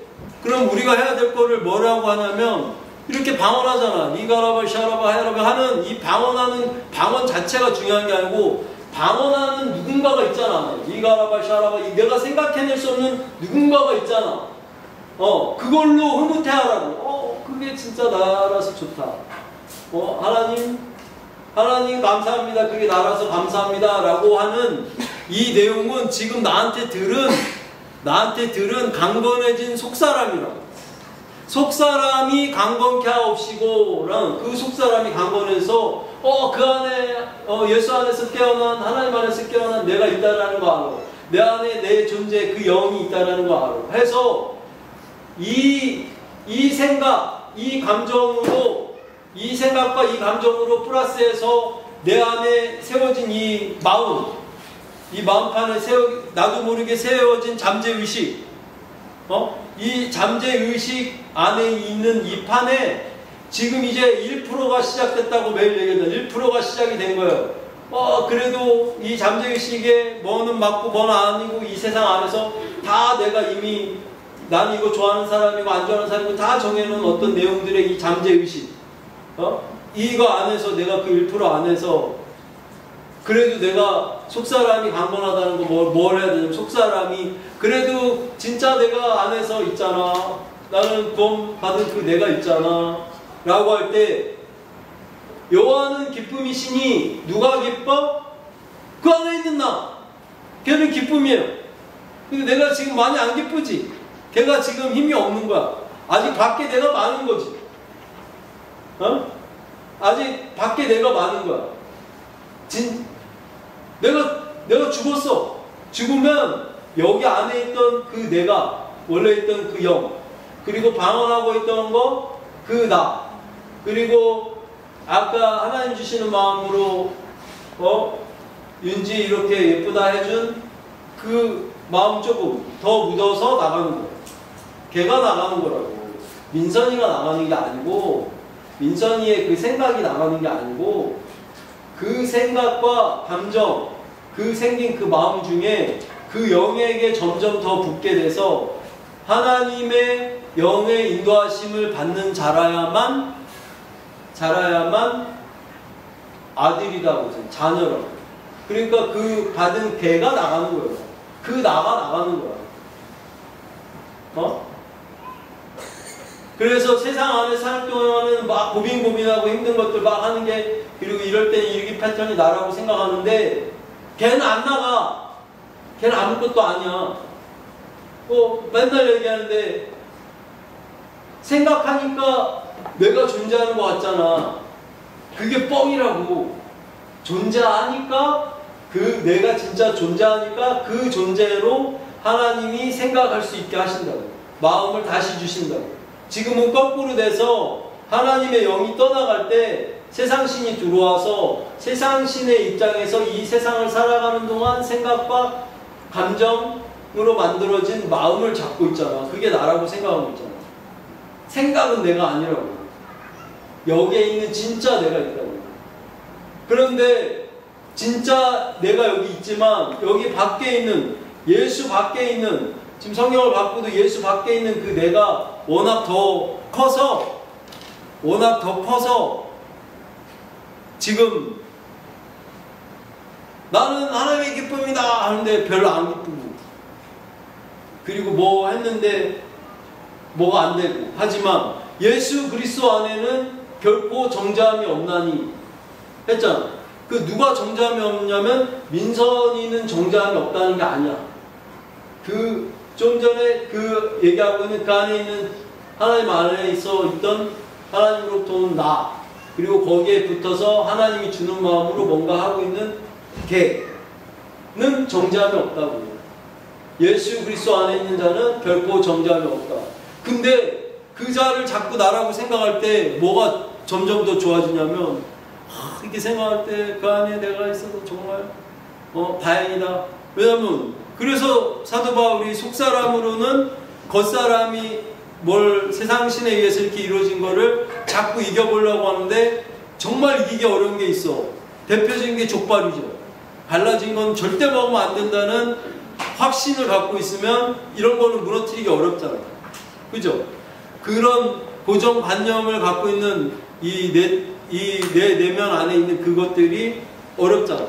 그럼 우리가 해야 될 거를 뭐라고 하냐면 이렇게 방언하잖아. 니가라바 샤라바 하야라바 하는 이 방언 자체가 중요한 게 아니고 방언하는 누군가가 있잖아. 니가라바 샤라바 내가 생각해낼 수 없는 누군가가 있잖아. 그걸로 흐뭇해하라고. 그게 진짜 나라서 좋다. 하나님 감사합니다. 그게 나라서 감사합니다. 라고 하는 이 내용은 지금 나한테 들은 강건해진 속사람이라고. 속사람이 강건케 하옵시고랑 그 속사람이 강건해서 그 안에 예수 안에서 깨어난 하나님 안에서 깨어난 내가 있다라는 거 알아. 내 안에 내 존재 그 영이 있다라는 거 알아. 해서 이 생각, 이 감정으로 이 생각과 이 감정으로 플러스해서 내 안에 세워진 이 마음판에 나도 모르게 세워진 잠재의식, 이 잠재의식 안에 있는 이 판에 지금 이제 1%가 시작됐다고 매일 얘기하잖아요. 1%가 시작이 된 거예요. 그래도 이 잠재의식에 뭐는 맞고 뭐는 아니고 이 세상 안에서 다 내가 이미 나는 이거 좋아하는 사람이고 안 좋아하는 사람이고 다 정해놓은 어떤 내용들의 이 잠재의식, 이거 안에서 내가 그 1% 안에서 그래도 내가 속사람이 강건하다는 거 뭘 해야 되냐면 속사람이 그래도 진짜 내가 안에서 있잖아. 나는 구원 받은 그 내가 있잖아. 라고 할 때 여호와는 기쁨이시니 누가 기뻐? 그 안에 있는 나. 걔는 기쁨이에요. 근데 내가 지금 많이 안 기쁘지? 걔가 지금 힘이 없는 거야. 아직 밖에 내가 많은 거지. 아직 밖에 내가 많은 거야. 내가 죽었어. 죽으면 여기 안에 있던 그 내가, 원래 있던 그 영, 그리고 방언하고 있던 거, 그 나, 그리고 아까 하나님 주시는 마음으로 윤지 이렇게 예쁘다 해준 그 마음 조금 더 묻어서 나가는 거야. 걔가 나가는 거라고. 민선이가 나가는 게 아니고, 민선이의 그 생각이 나가는 게 아니고, 그 생각과 감정, 그 생긴 그 마음 중에 그 영에게 점점 더 붙게 돼서 하나님의 영의 인도하심을 받는 자라야만 아들이라고 해서 자녀라고. 그러니까 그 받은 개가 나가는 거예요. 그 나가 나가는 거야. 그래서 세상 안에 살 동안은 막 고민하고 힘든 것들 막 하는 게, 그리고 이럴 때 일기 패턴이 나라고 생각하는데 걔는 안 나가. 걔는 아무것도 아니야. 맨날 얘기하는데 생각하니까 내가 존재하는 것 같잖아. 그게 뻥이라고. 존재하니까, 그 내가 진짜 존재하니까 그 존재로 하나님이 생각할 수 있게 하신다고. 마음을 다시 주신다고. 지금은 거꾸로 돼서 하나님의 영이 떠나갈 때 세상신이 들어와서 세상신의 입장에서 이 세상을 살아가는 동안 생각과 감정으로 만들어진 마음을 잡고 있잖아. 그게 나라고 생각하고 있잖아. 생각은 내가 아니라고. 여기에 있는 진짜 내가 있다고. 그런데 진짜 내가 여기 있지만 여기 밖에 있는, 예수 밖에 있는, 지금 성경을 바꾸도 예수 밖에 있는 그 내가 워낙 더 커서 지금 나는 하나님의 기쁨이다 하는데 별로 안 기쁘고, 그리고 뭐 했는데 뭐가 안 되고. 하지만 예수 그리스도 안에는 결코 정죄함이 없나니 했잖아. 그 누가 정죄함이 없냐면 민선이는 정죄함이 없다는 게 아니야. 그 좀 전에 그 얘기하고 있는 그 안에 있는 하나님 안에 있던 하나님으로부터 온 나, 그리고 거기에 붙어서 하나님이 주는 마음으로 뭔가 하고 있는 걔는 정죄함이 없다고. 예수 그리스도 안에 있는 자는 결코 정죄함이 없다. 근데 그 자를 자꾸 나라고 생각할 때 뭐가 점점 더 좋아지냐면, 이렇게 생각할 때 그 안에 내가 있어서 정말 다행이다. 왜냐면 그래서 사도 바울이 속사람으로는 겉사람이 뭘 세상신에 의해서 이렇게 이루어진 거를 자꾸 이겨보려고 하는데 정말 이기기 어려운 게 있어. 대표적인 게 족발이죠. 갈라진 건 절대 먹으면 안 된다는 확신을 갖고 있으면 이런 거는 무너뜨리기 어렵잖아요. 그죠? 그런 고정관념을 갖고 있는 내 내면 안에 있는 그것들이 어렵잖아.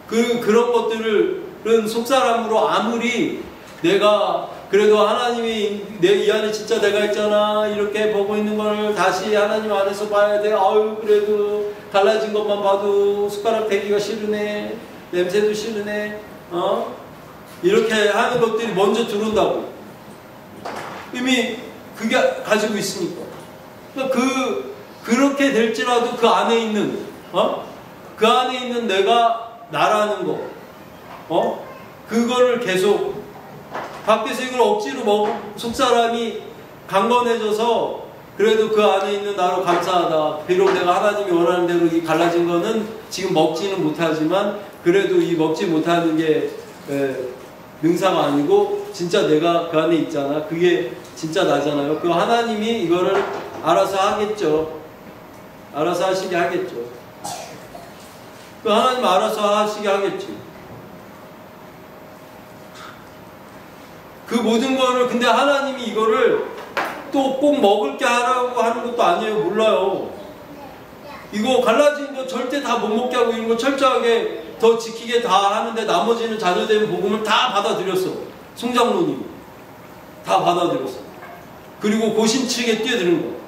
그런 것들은 속사람으로 아무리 내가 그래도 하나님이 이 안에 진짜 내가 있잖아 이렇게 보고 있는 걸 다시 하나님 안에서 봐야 돼. 아유 그래도 갈라진 것만 봐도 숟가락 대기가 싫으네, 냄새도 싫으네, 이렇게 하는 것들이 먼저 들어온다고. 이미 그게 가지고 있으니까. 그러니까 그렇게 될지라도 그 안에 있는 그 안에 있는 내가 나라는 거, 그거를 계속 밖에서 이걸 억지로 속사람이 강건해져서 그래도 그 안에 있는 나로 감사하다. 비록 내가 하나님이 원하는 대로 이 갈라진 거는 지금 먹지는 못하지만 그래도 이 먹지 못하는 게 능사가 아니고 진짜 내가 그 안에 있잖아. 그게 진짜 나잖아요. 그 하나님이 이거를 알아서 하겠죠. 알아서 하시게 하겠죠. 그 하나님 알아서 하시게 하겠지. 그 모든 거를, 근데 하나님이 이거를 또 꼭 먹을 게 하라고 하는 것도 아니에요. 몰라요. 이거 갈라진 거 절대 다 못 먹게 하고 이런 거 철저하게 더 지키게 다 하는데 나머지는 자녀된 복음을 다 받아들였어. 송장로님 다 받아들였어. 그리고 고신측에 뛰어드는 거.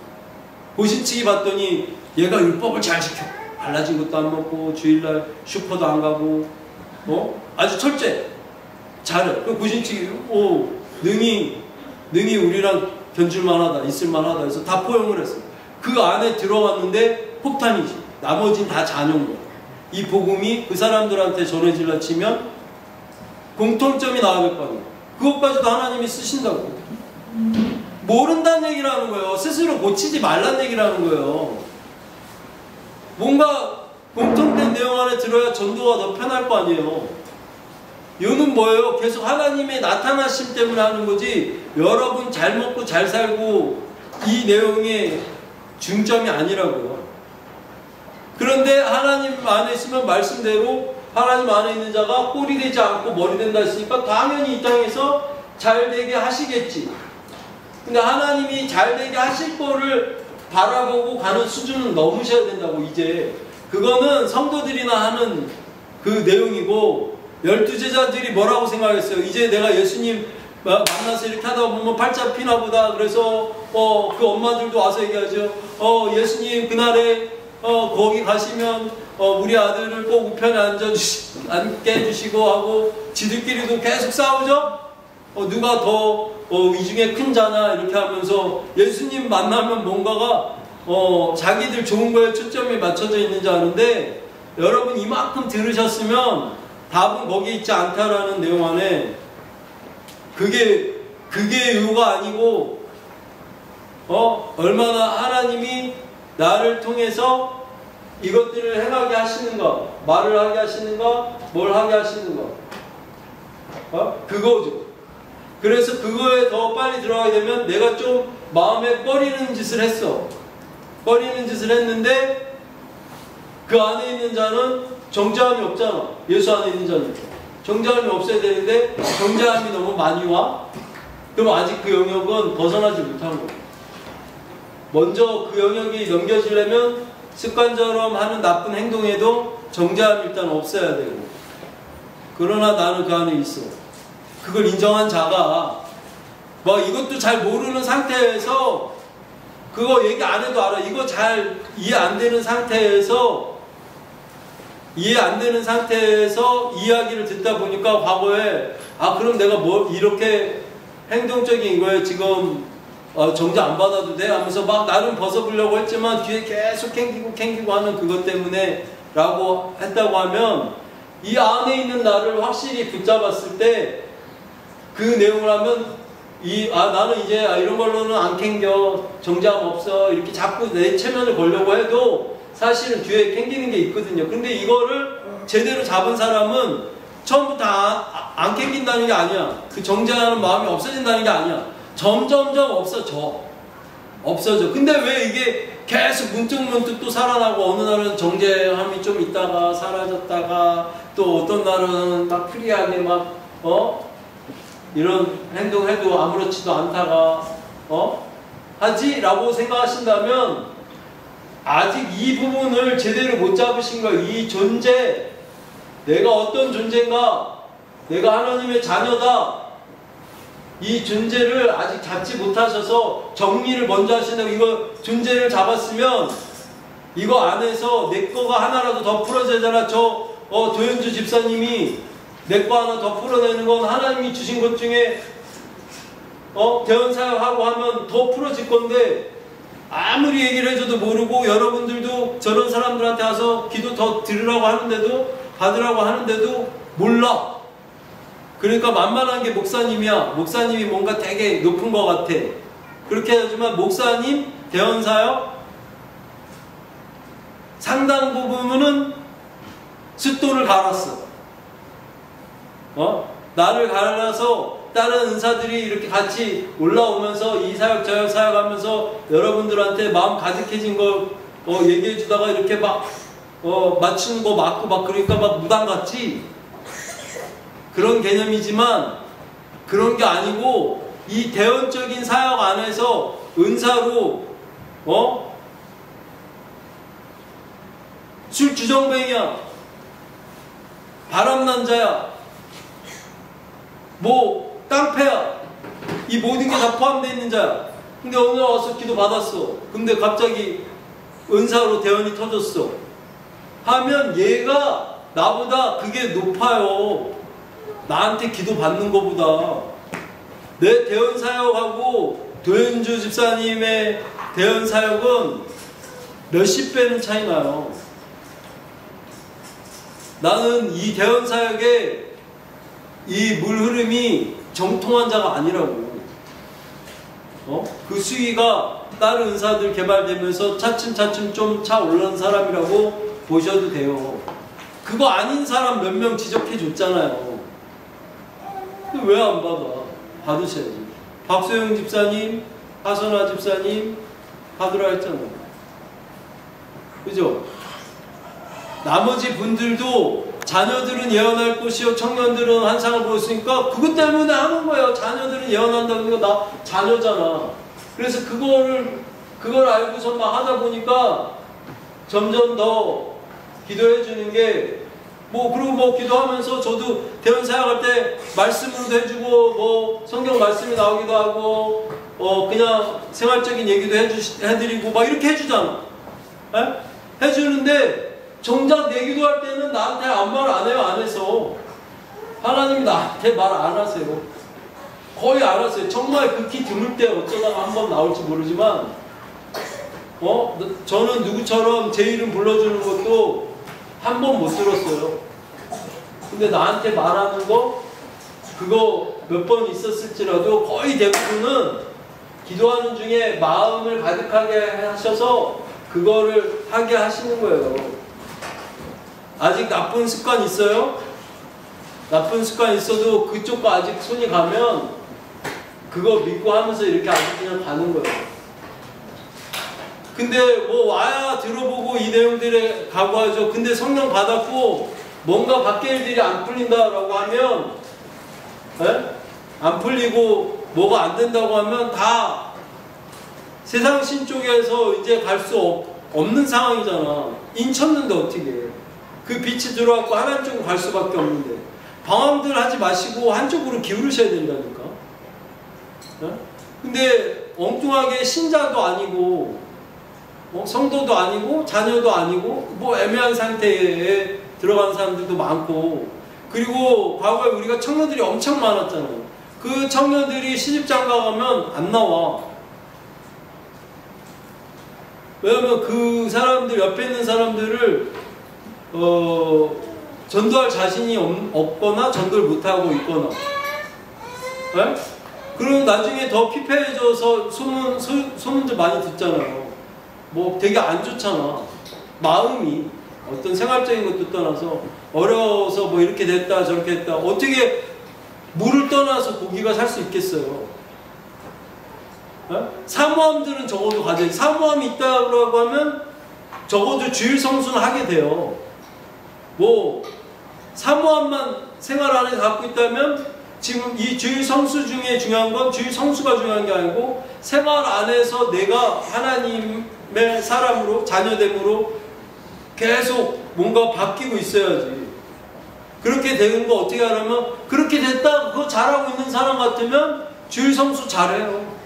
고신측이 봤더니 얘가 율법을 잘 지켜. 갈라진 것도 안 먹고 주일날 슈퍼도 안 가고 아주 철저해. 잘해. 그 고신측이 능히 우리랑 견줄만하다, 있을만하다 해서 다 포용을 했어. 그 안에 들어갔는데 폭탄이지. 나머지는 다 잔여인 거야. 이 복음이 그 사람들한테 전해질라 치면 공통점이 나와야 될 거 아니에요. 그것까지도 하나님이 쓰신다고. 모른다는 얘기를 하는 거예요. 스스로 고치지 말라는 얘기를 하는 거예요. 뭔가 공통된 내용 안에 들어야 전도가 더 편할 거 아니에요. 이유는 뭐예요? 계속 하나님의 나타나심 때문에 하는 거지, 여러분 잘 먹고 잘 살고 이 내용의 중점이 아니라고요. 그런데 하나님 안에 있으면 말씀대로 하나님 안에 있는 자가 꼴이 되지 않고 머리 된다 했으니까 당연히 이 땅에서 잘 되게 하시겠지. 근데 하나님이 잘 되게 하실 거를 바라보고 가는 수준은 넘으셔야 된다고. 이제 그거는 성도들이나 하는 그 내용이고, 12제자들이 뭐라고 생각했어요? 이제 내가 예수님 만나서 이렇게 하다 보면 팔자 피나 보다. 그래서 그 엄마들도 와서 얘기하죠. 예수님 그날에 거기 가시면 우리 아들을 꼭 우편에 앉게 해주시고 하고, 지들끼리도 계속 싸우죠. 누가 더 이 중에 큰 자냐 이렇게 하면서 예수님 만나면 뭔가가 자기들 좋은 거에 초점이 맞춰져 있는 줄 아는데, 여러분 이만큼 들으셨으면 답은 거기 있지 않다라는 내용 안에 그게 이유가 아니고, 얼마나 하나님이 나를 통해서 이것들을 행하게 하시는가, 말을 하게 하시는가, 뭘 하게 하시는가, 그거죠. 그래서 그거에 더 빨리 들어가게 되면 내가 좀 마음에 꺼리는 짓을 했어. 꺼리는 짓을 했는데 그 안에 있는 자는 정죄함이 없잖아. 예수 안에 있는 자는 정죄함이 없어야 되는데 정죄함이 너무 많이 와. 그럼 아직 그 영역은 벗어나지 못한 거야. 먼저 그 영역이 넘겨지려면 습관처럼 하는 나쁜 행동에도 정죄함이 일단 없어야 되고, 그러나 나는 그 안에 있어. 그걸 인정한 자가 이것도 잘 모르는 상태에서, 그거 얘기 안 해도 알아. 이거 잘 이해 안 되는 상태에서 이야기를 듣다 보니까 과거에 그럼 내가 이렇게 행동적인 거에 지금 정죄 안 받아도 돼? 하면서 막 나름 벗어보려고 했지만 뒤에 계속 캥기고 하는 그것 때문에 라고 했다고 하면, 이 안에 있는 나를 확실히 붙잡았을 때 그 내용을 하면 나는 이제 이런 걸로는 안 캥겨, 정죄함 없어, 이렇게 자꾸 내 체면을 걸려고 해도 사실은 뒤에 캥기는 게 있거든요. 근데 이거를 제대로 잡은 사람은 처음부터 안 캥긴다는 게 아니야. 그 정죄하는 마음이 없어진다는 게 아니야. 점점점 없어져. 근데 왜 이게 계속 문득문득 또 살아나고, 어느 날은 정죄함이 좀 있다가 사라졌다가, 또 어떤 날은 막 프리하게 막 이런 행동해도 아무렇지도 않다가 하지? 라고 생각하신다면 아직 이 부분을 제대로 못 잡으신 거예요. 이 존재, 내가 어떤 존재인가, 내가 하나님의 자녀다, 이 존재를 아직 잡지 못하셔서 정리를 먼저 하신다고. 이거 존재를 잡았으면 이거 안에서 내 거가 하나라도 더 풀어지잖아. 도현주 집사님이 내 거 하나 더 풀어내는 건 하나님이 주신 것 중에 대원사역하고 하면 더 풀어질 건데, 아무리 얘기를 해줘도 모르고, 여러분들도 저런 사람들한테 와서 기도 더 들으라고 하는데도, 받으라고 하는데도 몰라. 그러니까 만만한 게 목사님이야. 목사님이 뭔가 되게 높은 것 같아. 그렇게 하지만 목사님, 대원사역 상당 부분은 숫돌을 갈았어. 나를 갈아서 다른 은사들이 이렇게 같이 올라오면서 이 사역 저 사역 하면서 여러분들한테 마음 가득해진 거 얘기해 주다가 이렇게 막 맞추는 거 맞고 막, 그러니까 막 무당 같지? 그런 개념이지만 그런 게 아니고, 이 대원적인 사역 안에서 은사로 술주정뱅이야, 바람난 자야, 깡패야, 이 모든 게 다 포함되어 있는 자야. 근데 오늘 와서 기도 받았어. 근데 갑자기 은사로 대원이 터졌어 하면 얘가 나보다 그게 높아요. 나한테 기도 받는 것보다. 내 대원 사역하고 도현주 집사님의 대원 사역은 몇십 배는 차이 나요. 나는 이 대원사역에 이 물 흐름이 정통한 자가 아니라고. 그 수위가 다른 은사들 개발되면서 차츰차츰 좀 차 올라온 사람이라고 보셔도 돼요. 그거 아닌 사람 몇 명 지적해 줬잖아요. 왜 안 받아? 받으셔야지. 박소영 집사님, 하선아 집사님 받으라 했잖아요. 그죠? 나머지 분들도 자녀들은 예언할 것이요 청년들은 환상을 보였으니까 그것 때문에 하는 거예요. 자녀들은 예언한다는 거 나 자녀잖아. 그래서 그걸 알고서 막 하다 보니까 점점 더 기도해 주는 게 그리고 기도하면서 저도 대원 사역할 때 말씀으로도 해주고 성경 말씀이 나오기도 하고 그냥 생활적인 얘기도 해드리고 막 이렇게 해주잖아. 에? 해주는데 정작 내 기도할 때는 나한테 아무 말 안 해요. 안 해서 하나님이 나한테 말 안 하세요. 거의 안 하세요. 정말 극히 드물 때 어쩌다가 한번 나올지 모르지만 저는 누구처럼 제 이름 불러주는 것도 한 번 못 들었어요. 근데 나한테 말하는 거 그거 몇 번 있었을지라도 거의 대부분은 기도하는 중에 마음을 가득하게 하셔서 그거를 하게 하시는 거예요. 아직 나쁜 습관 있어요? 나쁜 습관 있어도 그쪽과 아직 손이 가면 그거 믿고 하면서 이렇게 아직 그냥 가는 거예요. 근데 와야 들어보고 이 내용들에 각오하죠. 근데 성령 받았고 뭔가 밖에 일들이 안 풀린다라고 하면 안 풀리고 뭐가 안 된다고 하면 다 세상 신 쪽에서 이제 갈 수 없는 상황이잖아. 인쳤는데 어떻게 해. 그 빛이 들어왔고 하나님 쪽으로 갈 수밖에 없는데 방황들 하지 마시고 한쪽으로 기울으셔야 된다니까. 근데 엉뚱하게 신자도 아니고 성도도 아니고 자녀도 아니고 애매한 상태에 들어간 사람들도 많고 그리고 과거에 우리가 청년들이 엄청 많았잖아요. 그 청년들이 시집장가 가면 안 나와. 왜냐면 그 사람들 옆에 있는 사람들을 전도할 자신이 없거나 전도를 못하고 있거나 그럼 나중에 더 피폐해져서 소문들 많이 듣잖아요. 되게 안 좋잖아. 마음이 어떤 생활적인 것도 떠나서 어려워서 이렇게 됐다 저렇게 됐다. 어떻게 물을 떠나서 고기가 살 수 있겠어요. 사모함들은 적어도 가져야지. 사모함이 있다고 하면 적어도 주일 성수는 하게 돼요. 사모함만 생활 안에 갖고 있다면 지금 이 주일 성수 중에 중요한 건 주일 성수가 중요한 게 아니고 생활 안에서 내가 하나님의 사람으로 자녀됨으로 계속 뭔가 바뀌고 있어야지. 그렇게 되는 거 어떻게 하냐면 그렇게 됐다 그거 잘하고 있는 사람 같으면 주일 성수 잘해요.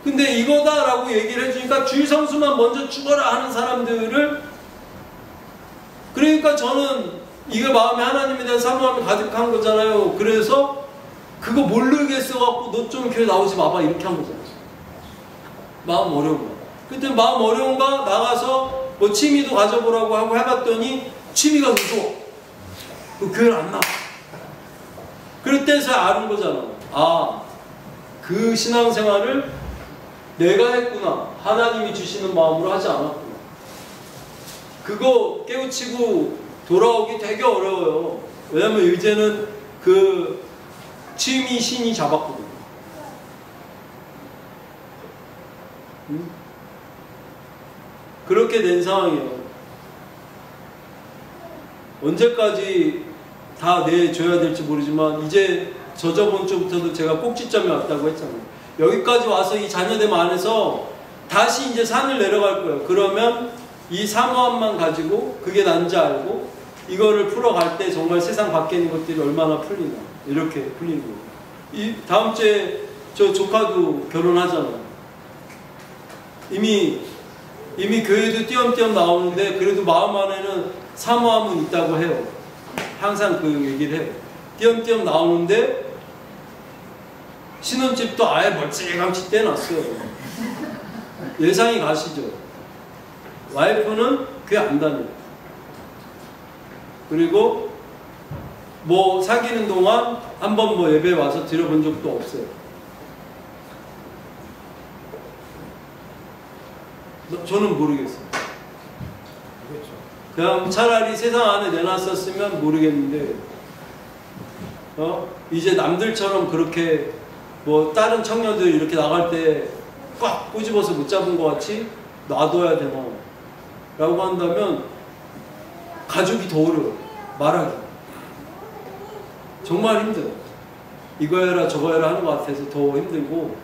근데 이거다라고 얘기를 해주니까 주일 성수만 먼저 죽어라 하는 사람들을 그러니까 저는 이게 마음에 하나님에 대한 사모함이 가득한 거잖아요. 그래서 그거 모르겠어갖고 너 좀 교회 나오지 마봐 이렇게 한 거잖아요. 마음 어려운 거. 그때 마음 어려운가 나가서 취미도 가져보라고 하고 해봤더니 취미가 더 좋아. 그 교회를 안 나와. 그럴 때서 아는 거잖아. 그 신앙생활을 내가 했구나. 하나님이 주시는 마음으로 하지 않았구나. 그거 깨우치고 돌아오기 되게 어려워요. 왜냐면 이제는 그 취미 신이 잡았거든요. 그렇게 된 상황이에요. 언제까지 다 내줘야 될지 모르지만 이제 저번 주부터도 제가 꼭지점에 왔다고 했잖아요. 여기까지 와서 이 자녀됨 안에서 다시 이제 산을 내려갈 거예요. 그러면 이 사모함만 가지고 그게 난지 알고 이거를 풀어갈 때 정말 세상 밖에 있는 것들이 얼마나 풀리나 이렇게 풀리는 거예요. 이 다음 주에 저 조카도 결혼하잖아요. 이미 교회도 띄엄띄엄 나오는데 그래도 마음 안에는 사모함은 있다고 해요. 항상 그 얘기를 해요. 띄엄띄엄 나오는데 신혼집도 아예 멀찌감치 떼놨어요. 예상이 가시죠? 와이프는 교회 안 다녀요. 그리고 뭐 사귀는 동안 한번 뭐 예배 와서 드려본 적도 없어요. 저는 모르겠어요. 그냥 차라리 세상 안에 내놨었으면 모르겠는데, 이제 남들처럼 그렇게 뭐 다른 청년들 이렇게 나갈 때 꽉 꼬집어서 못 잡은 것 같이 놔둬야 되나 라고 한다면 가족이 더 어려워요. 말하기 정말 힘들어요. 이거 해라 저거 해라 하는 것 같아서 더 힘들고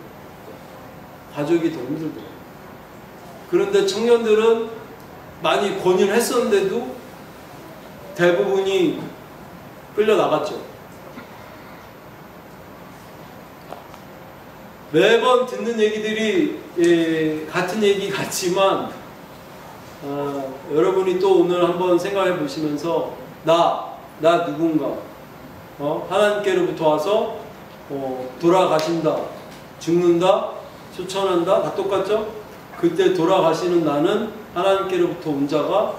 가족이 더 힘들더라고요. 그런데 청년들은 많이 권유를 했었는데도 대부분이 끌려나갔죠. 매번 듣는 얘기들이 같은 얘기 같지만 여러분이 또 오늘 한번 생각해 보시면서 나 누군가 하나님께로부터 와서 돌아가신다, 죽는다, 소천한다 다 똑같죠? 그때 돌아가시는 나는 하나님께로부터 온 자가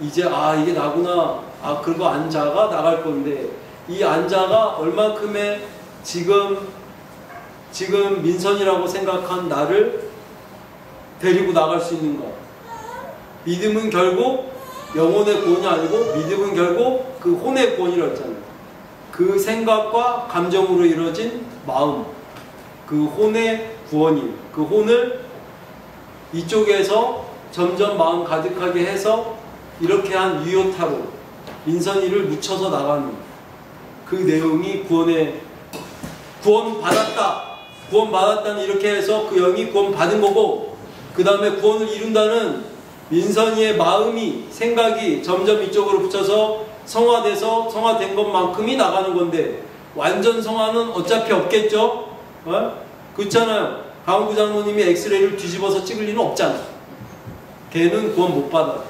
이제 이게 나구나, 그리고 안 자가 나갈 건데 이 안 자가 얼만큼의 지금 민선이라고 생각한 나를 데리고 나갈 수 있는가? 믿음은 결국 영혼의 구원이 아니고 믿음은 결국 그 혼의 구원이라고 했잖아요. 그 생각과 감정으로 이루어진 마음, 그 혼의 구원이에요. 그 혼을 이쪽에서 점점 마음 가득하게 해서 이렇게 한 유효타로 민선이를 묻혀서 나가는 그 내용이 구원받았다는 이렇게 해서 그 영이 구원받은 거고, 그 다음에 구원을 이룬다는 민선이의 마음이, 생각이 점점 이쪽으로 붙여서 성화된 것만큼이 나가는 건데, 완전 성화는 어차피 없겠죠? 그렇잖아요. 강원구 장로님이 엑스레이를 뒤집어서 찍을 리는 없잖아. 걔는 구원 못 받아요.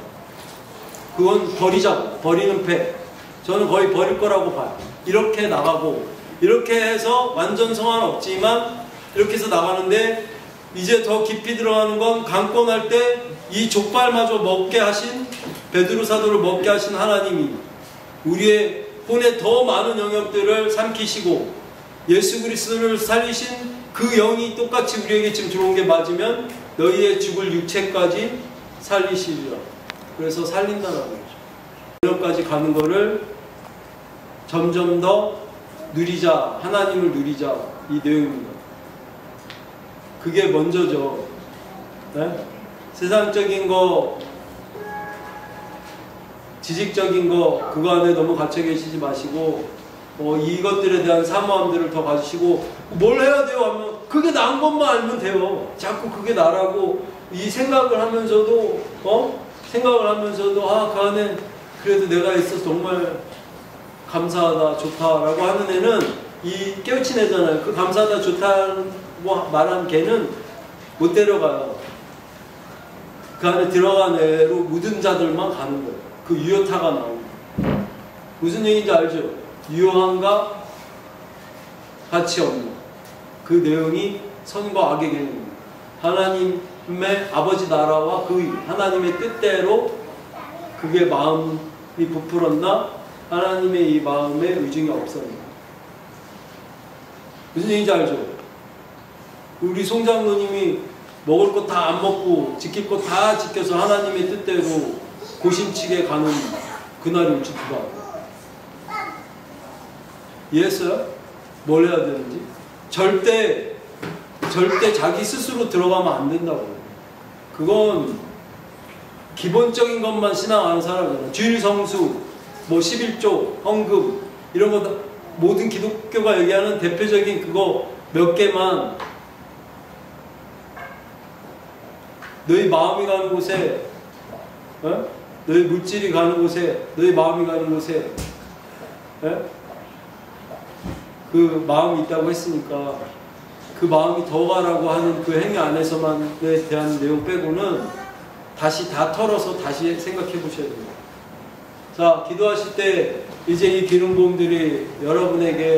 그건 버리자고, 버리는 패. 저는 거의 버릴 거라고 봐요. 이렇게 나가고, 이렇게 해서 완전 성화는 없지만 이렇게 해서 나가는데, 이제 더 깊이 들어가는 건 강권할 때 이 족발마저 먹게 하신, 베드로 사도를 먹게 하신 하나님이 우리의 혼의 더 많은 영역들을 삼키시고 예수 그리스도를 살리신 그 영이 똑같이 우리에게 지금 들어온 게 맞으면 너희의 죽을 육체까지 살리시리라. 그래서 살린다라는 거죠. 영역까지 가는 거를 점점 더 누리자, 하나님을 누리자, 이 내용입니다. 그게 먼저죠. 네? 세상적인 거, 지식적인 거, 그거 안에 너무 갇혀 계시지 마시고, 이것들에 대한 사모함들을 더 가지시고, 뭘 해야 돼요? 하면, 그게 나은 것만 알면 돼요. 자꾸 그게 나라고, 이 생각을 하면서도, 그 안에 그래도 내가 있어서 정말 감사하다, 좋다라고 하는 애는 이 깨우친 애잖아요. 그 감사하다, 좋다고 말한 걔는 못 데려가요. 그 안에 들어간 애로 묻은 자들만 가는 거예요. 그 유효타가 나오는 거예요. 무슨 얘기인지 알죠? 유효함과 가치 없는 그 내용이 선과 악의 개념입니다. 하나님의 아버지 나라와 그 하나님의 뜻대로 그게 마음이 부풀었나 하나님의 이 마음에 의중이 없었나. 무슨 얘기인지 알죠? 우리 송장로님이 먹을 거 다 안 먹고 지킬 거 다 지켜서 하나님의 뜻대로 고심치게 가는 그날이 올지 누가 알아요? 이해했어요? 뭘 해야 되는지? 절대 자기 스스로 들어가면 안 된다고. 그건 기본적인 것만 신앙하는 사람이잖아. 주일 성수, 뭐 11조, 헌금 이런 거 다 모든 기독교가 얘기하는 대표적인 그거 몇 개만 너희 마음이 가는 곳에, 너희 물질이 가는 곳에, 너희 마음이 가는 곳에 그 마음이 있다고 했으니까 그 마음이 더 가라고 하는 그 행위 안에서만에 대한 내용 빼고는 다시 다 털어서 다시 생각해 보셔야 됩니다. 자, 기도하실 때 이제 이 기름 부음들이 여러분에게